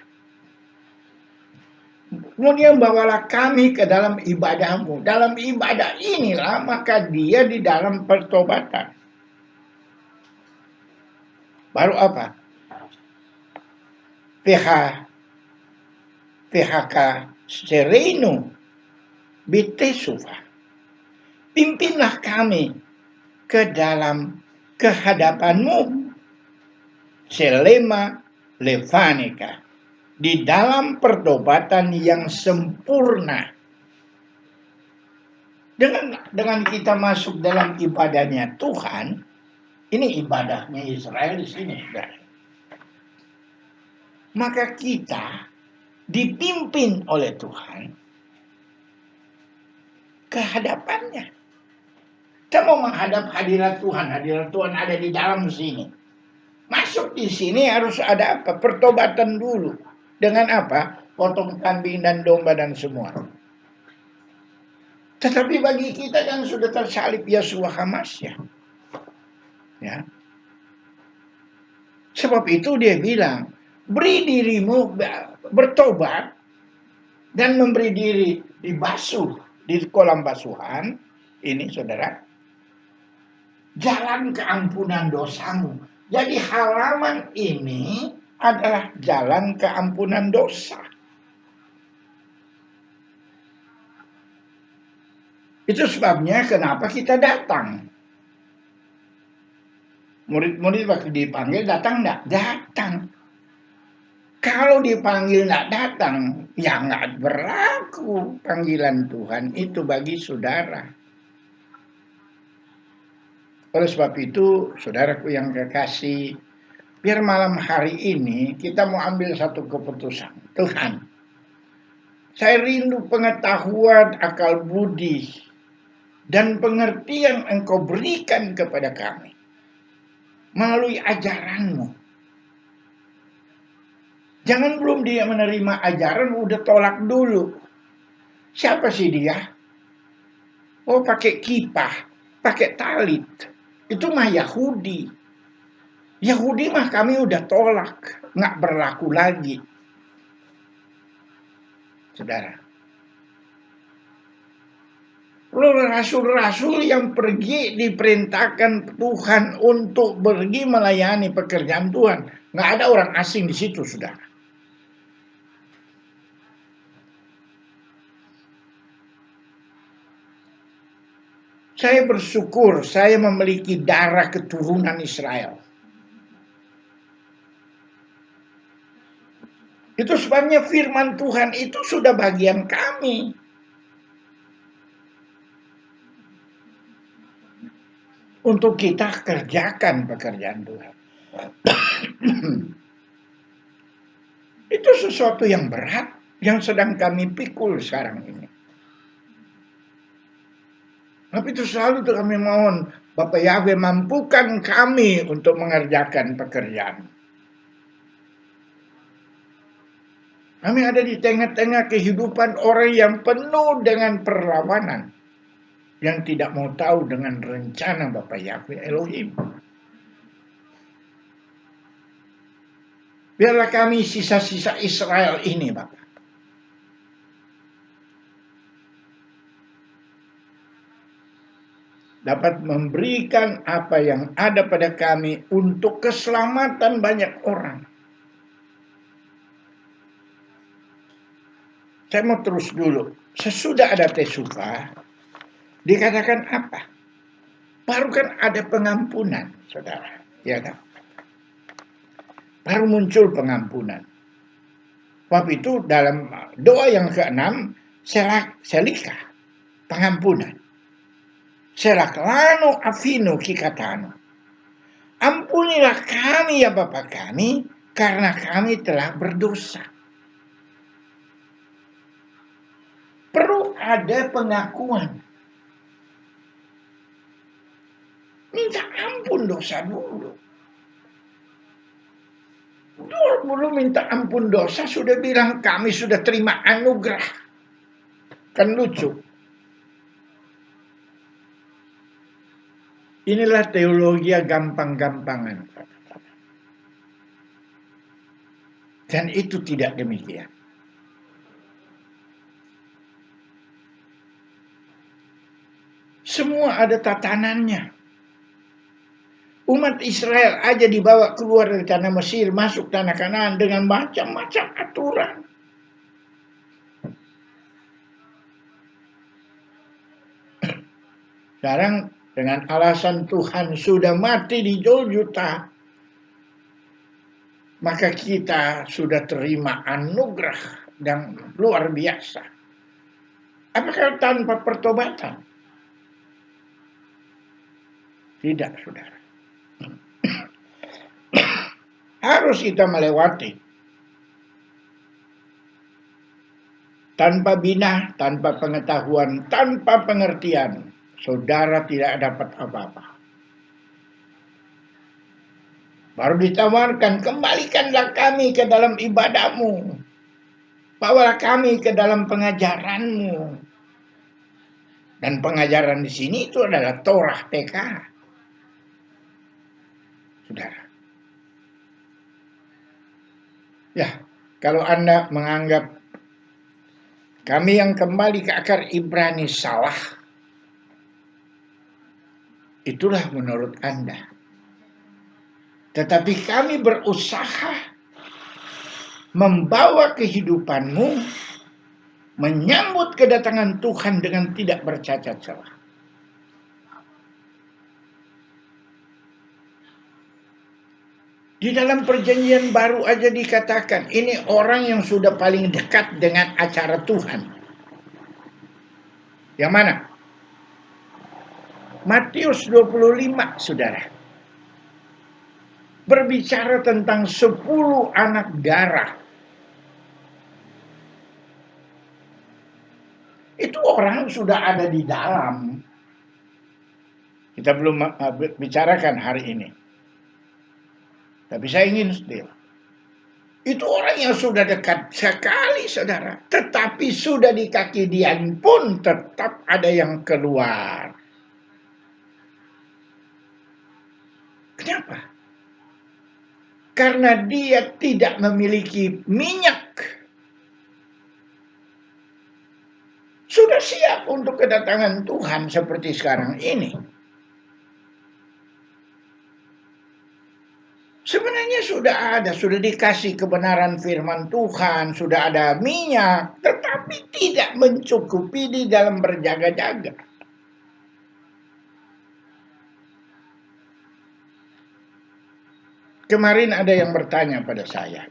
Kemudian bawalah kami ke dalam ibadahmu. Dalam ibadah inilah maka dia di dalam pertobatan. Baru apa? PHK serenu bitesufa. Pimpinlah kami ke dalam kehadapanmu. Selema levaneka. Di dalam pertobatan yang sempurna. Dengan kita masuk dalam ibadahnya Tuhan, ini ibadahnya Israel di sini, saudara. Maka kita dipimpin oleh Tuhan ke hadapannya. Kita mau menghadap hadirat Tuhan ada di dalam sini. Masuk di sini harus ada apa? Pertobatan dulu. Dengan apa? Potong kambing dan domba dan semua. Tetapi bagi kita yang sudah tersalib Yesus Hamazah, ya. Sebab itu dia bilang, beri dirimu bertobat dan memberi diri dibasuh di kolam basuhan. Ini saudara, jalan keampunan dosamu. Jadi halaman ini adalah jalan keampunan dosa. Itu sebabnya kenapa kita datang. Murid-murid waktu dipanggil datang enggak? Datang. Kalau dipanggil enggak datang, ya enggak berlaku panggilan Tuhan itu bagi saudara. Oleh sebab itu, saudaraku yang kekasih, biar malam hari ini kita mau ambil satu keputusan. Tuhan, saya rindu pengetahuan, akal budi, dan pengertian Engkau berikan kepada kami melalui ajaran-Mu. Jangan belum dia menerima ajaran, udah tolak dulu. Siapa sih dia? Oh, pakai kipah, pakai talit. Itu mah Yahudi. Yahudi mah kami udah tolak, nggak berlaku lagi. Saudara. Rasul-rasul yang pergi diperintahkan Tuhan untuk pergi melayani pekerjaan Tuhan. Nggak ada orang asing di situ, saudara. Saya bersyukur saya memiliki darah keturunan Israel. Itu sebabnya firman Tuhan itu sudah bagian kami. Untuk kita kerjakan pekerjaan Tuhan. Itu sesuatu yang berat yang sedang kami pikul sekarang ini. Tapi itu selalu itu kami mohon, Bapak Yahweh mampukan kami untuk mengerjakan pekerjaan. Kami ada di tengah-tengah kehidupan orang yang penuh dengan perlawanan. Yang tidak mau tahu dengan rencana Bapak Yahweh Elohim. Biarlah kami sisa-sisa Israel ini, Bapak. Dapat memberikan apa yang ada pada kami untuk keselamatan banyak orang. Saya mau terus dulu. Sesudah ada Tesufa, dikatakan apa? Baru kan ada pengampunan, saudara. Ya kan? Baru muncul pengampunan. Sebab itu dalam doa yang ke-6, selika, pengampunan. Selaklano afino kikatano. Ampunilah kami ya Bapa kami, karena kami telah berdosa. Perlu ada pengakuan. Minta ampun dosa dulu. Dulu minta ampun dosa sudah bilang kami sudah terima anugerah. Kan lucu. Inilah teologi gampang-gampangan. Dan itu tidak demikian. Semua ada tatanannya. Umat Israel aja dibawa keluar dari tanah Mesir, masuk tanah Kanaan dengan macam-macam aturan. Sekarang dengan alasan Tuhan sudah mati di Golgota, maka kita sudah terima anugerah yang luar biasa. Apakah tanpa pertobatan? Tidak, saudara. Harus kita melewati. Tanpa bina, tanpa pengetahuan, tanpa pengertian, saudara tidak dapat apa-apa. Baru ditawarkan, kembalikanlah kami ke dalam ibadahmu. Bawalah kami ke dalam pengajaranmu. Dan pengajaran di sini itu adalah Torah TK. Saudara. Ya, kalau Anda menganggap kami yang kembali ke akar Ibrani salah, itulah menurut Anda. Tetapi kami berusaha membawa kehidupanmu menyambut kedatangan Tuhan dengan tidak bercacat celah. Di dalam perjanjian baru aja dikatakan, ini orang yang sudah paling dekat dengan acara Tuhan. Yang mana? Matius 25, saudara. Berbicara tentang 10 anak darah. Itu orang sudah ada di dalam. Kita belum bicarakan hari ini. Tapi saya ingin still. Itu orang yang sudah dekat sekali, saudara. Tetapi sudah di kaki dia pun tetap ada yang keluar. Kenapa? Karena dia tidak memiliki minyak. Sudah siap untuk kedatangan Tuhan seperti sekarang ini. Sebenarnya sudah dikasih kebenaran firman Tuhan, sudah ada minyak, tetapi tidak mencukupi di dalam berjaga-jaga. Kemarin ada yang bertanya pada saya,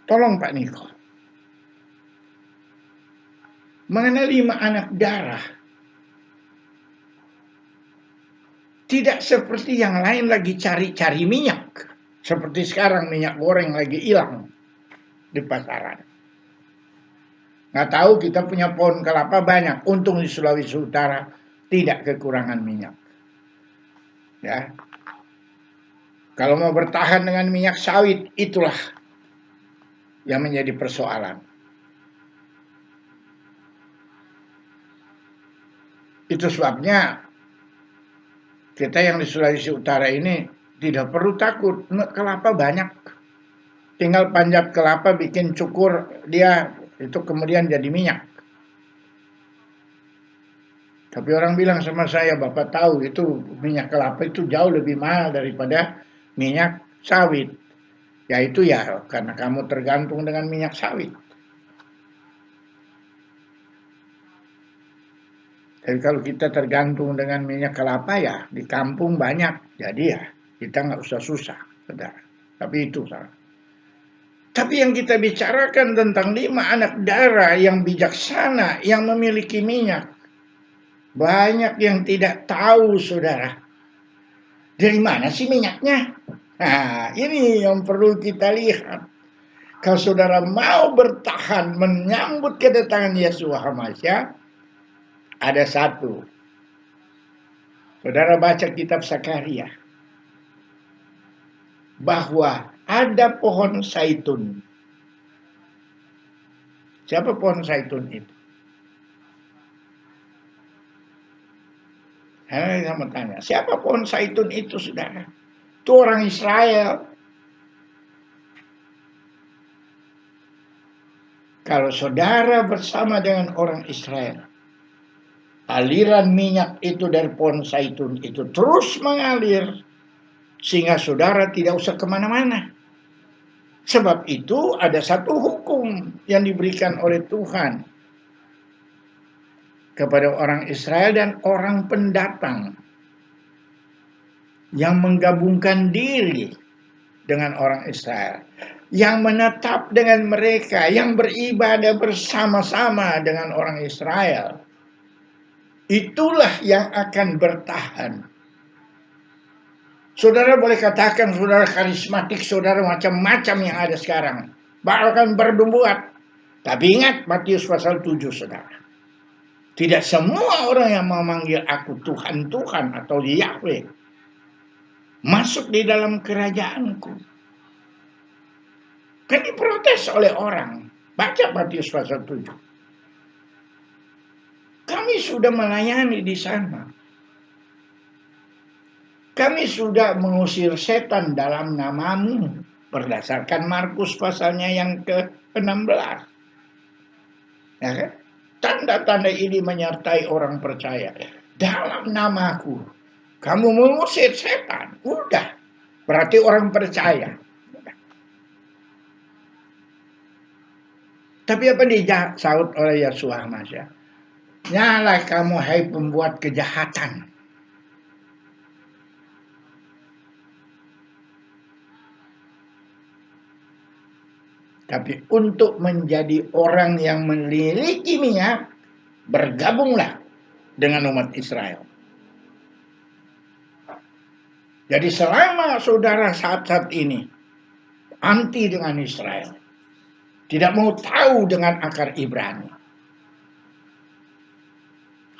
tolong Pak Niko, mengenai 5 anak darah, tidak seperti yang lain lagi cari-cari minyak. Seperti sekarang minyak goreng lagi hilang di pasaran. Nggak tahu, kita punya pohon kelapa banyak. Untung di Sulawesi Utara tidak kekurangan minyak. Ya. Kalau mau bertahan dengan minyak sawit, itulah yang menjadi persoalan. Itu sebabnya kita yang di Sulawesi Utara ini tidak perlu takut, kelapa banyak. Tinggal panjat kelapa, bikin cukur, dia itu kemudian jadi minyak. Tapi orang bilang sama saya, Bapak tahu itu minyak kelapa itu jauh lebih mahal daripada minyak sawit. Ya itu ya karena kamu tergantung dengan minyak sawit. Tapi kalau kita tergantung dengan minyak kelapa ya di kampung banyak. Jadi ya kita nggak usah susah, saudara. Tapi itu salah. Tapi yang kita bicarakan tentang 5 anak darah yang bijaksana, yang memiliki minyak. Banyak yang tidak tahu, saudara. Dari mana sih minyaknya? Nah, ini yang perlu kita lihat. Kalau saudara mau bertahan menyambut kedatangan Yesus Hamazah, ada satu. Saudara baca kitab Sakaria. Bahwa ada pohon zaitun. Siapa pohon zaitun itu? Saya mau tanya, siapa pohon zaitun itu, saudara? Itu orang Israel. Kalau saudara bersama dengan orang Israel, aliran minyak itu dari pohon zaitun itu terus mengalir, sehingga saudara tidak usah kemana-mana. Sebab itu ada satu hukum yang diberikan oleh Tuhan kepada orang Israel dan orang pendatang yang menggabungkan diri dengan orang Israel, yang menetap dengan mereka, yang beribadah bersama-sama dengan orang Israel. Itulah yang akan bertahan. Saudara boleh katakan saudara karismatik, saudara macam-macam yang ada sekarang, bahkan bernubuat. Tapi ingat Matius pasal 7, saudara. Tidak semua orang yang memanggil aku Tuhan, Tuhan atau Yahweh masuk di dalam kerajaanku. Kan diprotes oleh orang. Baca Matius pasal 7. Kami sudah melayani di sana. Kami sudah mengusir setan dalam namamu. Berdasarkan Markus pasalnya yang ke-16. Ya kan? Tanda-tanda ini menyertai orang percaya. Dalam namaku. Kamu mengusir setan. Udah. Berarti orang percaya. Tapi apa disaut oleh Yesus Hamazah? Nyalah kamu hai pembuat kejahatan. Tapi untuk menjadi orang yang memiliki minyak, bergabunglah dengan umat Israel. Jadi selama saudara saat-saat ini anti dengan Israel, tidak mau tahu dengan akar Ibrani,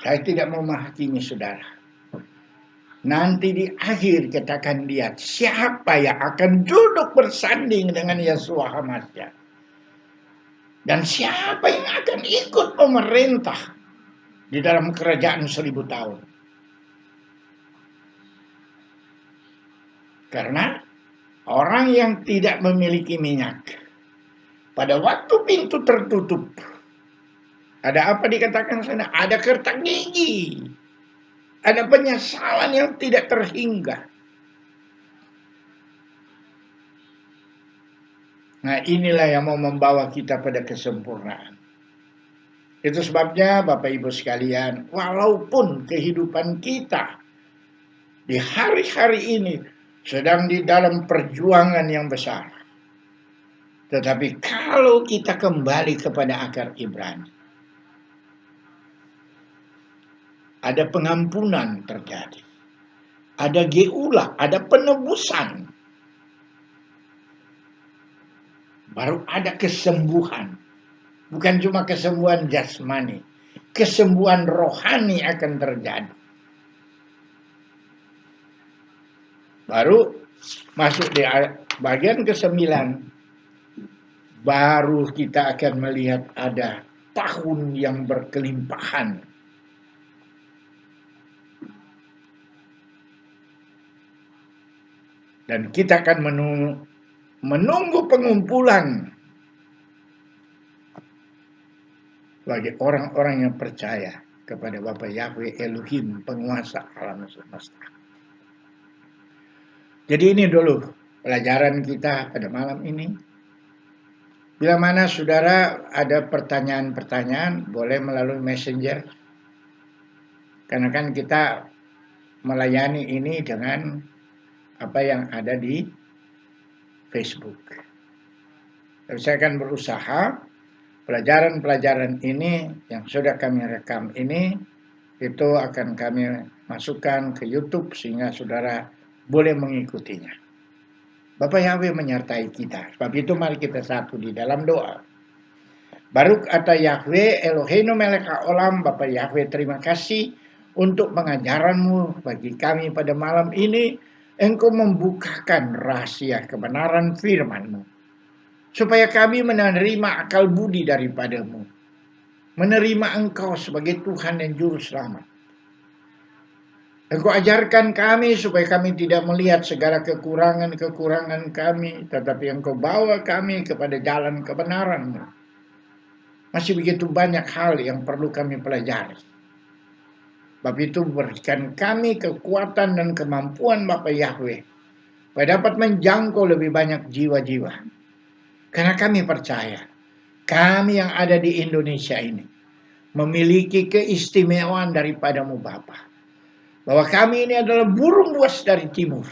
saya tidak mau menghakimi saudara. Nanti di akhir kita akan lihat siapa yang akan duduk bersanding dengan Yeshua HaMashiach. Dan siapa yang akan ikut memerintah di dalam kerajaan 1000 tahun. Karena orang yang tidak memiliki minyak, pada waktu pintu tertutup, ada apa dikatakan sana? Ada kertak gigi. Ada penyesalan yang tidak terhingga. Nah, inilah yang mau membawa kita pada kesempurnaan. Itu sebabnya Bapak Ibu sekalian, walaupun kehidupan kita di hari-hari ini sedang di dalam perjuangan yang besar, tetapi kalau kita kembali kepada akar Ibrani, ada pengampunan terjadi, ada geulah, ada penebusan, baru ada kesembuhan. Bukan cuma kesembuhan jasmani, kesembuhan rohani akan terjadi. Baru masuk di bagian ke-9, baru kita akan melihat ada tahun yang berkelimpahan. Dan kita akan menunggu pengumpulan bagi orang-orang yang percaya kepada Bapa Yahweh Elohim, penguasa alam semesta. Jadi ini dulu pelajaran kita pada malam ini. Bila mana saudara ada pertanyaan-pertanyaan, boleh melalui messenger. Karena kan kita melayani ini dengan apa yang ada di Facebook. Dan saya akan berusaha pelajaran-pelajaran ini yang sudah kami rekam ini, itu akan kami masukkan ke YouTube sehingga saudara boleh mengikutinya. Bapa Yahweh menyertai kita. Sebab itu mari kita satu di dalam doa. Baruk ata Yahweh Eloheinu melech haolam. Bapa Yahweh, terima kasih untuk pengajaran-Mu bagi kami pada malam ini. Engkau membukakan rahasia kebenaran firman-Mu, supaya kami menerima akal budi daripada-Mu, menerima Engkau sebagai Tuhan dan Juru Selamat. Engkau ajarkan kami supaya kami tidak melihat segala kekurangan-kekurangan kami, tetapi Engkau bawa kami kepada jalan kebenaran-Mu. Masih begitu banyak hal yang perlu kami pelajari. Sebab itu berikan kami kekuatan dan kemampuan Bapa Yahweh, supaya dapat menjangkau lebih banyak jiwa-jiwa. Karena kami percaya, kami yang ada di Indonesia ini memiliki keistimewaan daripada-Mu Bapa. Bahwa kami ini adalah burung buas dari timur,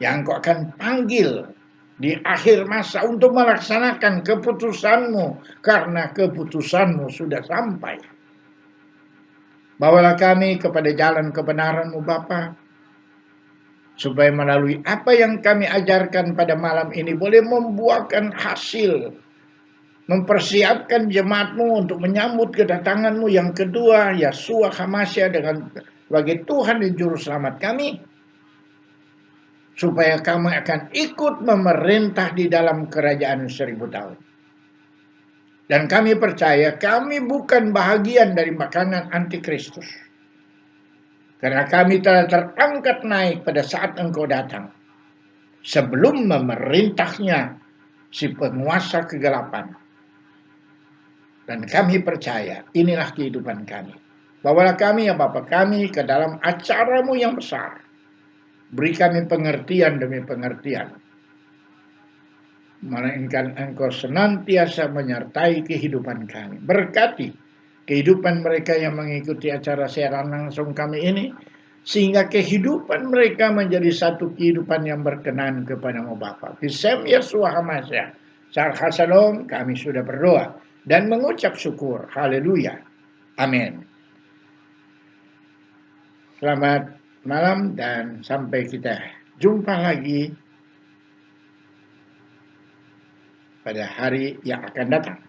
yang Engkau akan panggil di akhir masa untuk melaksanakan keputusan-Mu, karena keputusan-Mu sudah sampai. Bawalah kami kepada jalan kebenaran-Mu Bapa, supaya melalui apa yang kami ajarkan pada malam ini boleh membuahkan hasil, mempersiapkan jemaat-Mu untuk menyambut kedatangan-Mu yang kedua, Yeshua HaMashiach dengan sebagai Tuhan dan Juru Selamat kami, supaya kami akan ikut memerintah di dalam kerajaan 1000 tahun. Dan kami percaya kami bukan bahagian dari makanan antikristus. Karena kami telah terangkat naik pada saat Engkau datang, sebelum memerintahnya si penguasa kegelapan. Dan kami percaya inilah kehidupan kami. Bawalah kami ya Bapa kami ke dalam acara-Mu yang besar. Beri kami pengertian demi pengertian. Melainkan Engkau senantiasa menyertai kehidupan kami. Berkati kehidupan mereka yang mengikuti acara siaran langsung kami ini, sehingga kehidupan mereka menjadi satu kehidupan yang berkenan kepada-Mu Bapa. Bisem Yeshua HaMashiach. Sarha Shalom, kami sudah berdoa dan mengucap syukur. Haleluya. Amin. Selamat malam dan sampai kita jumpa lagi pada hari yang akan datang.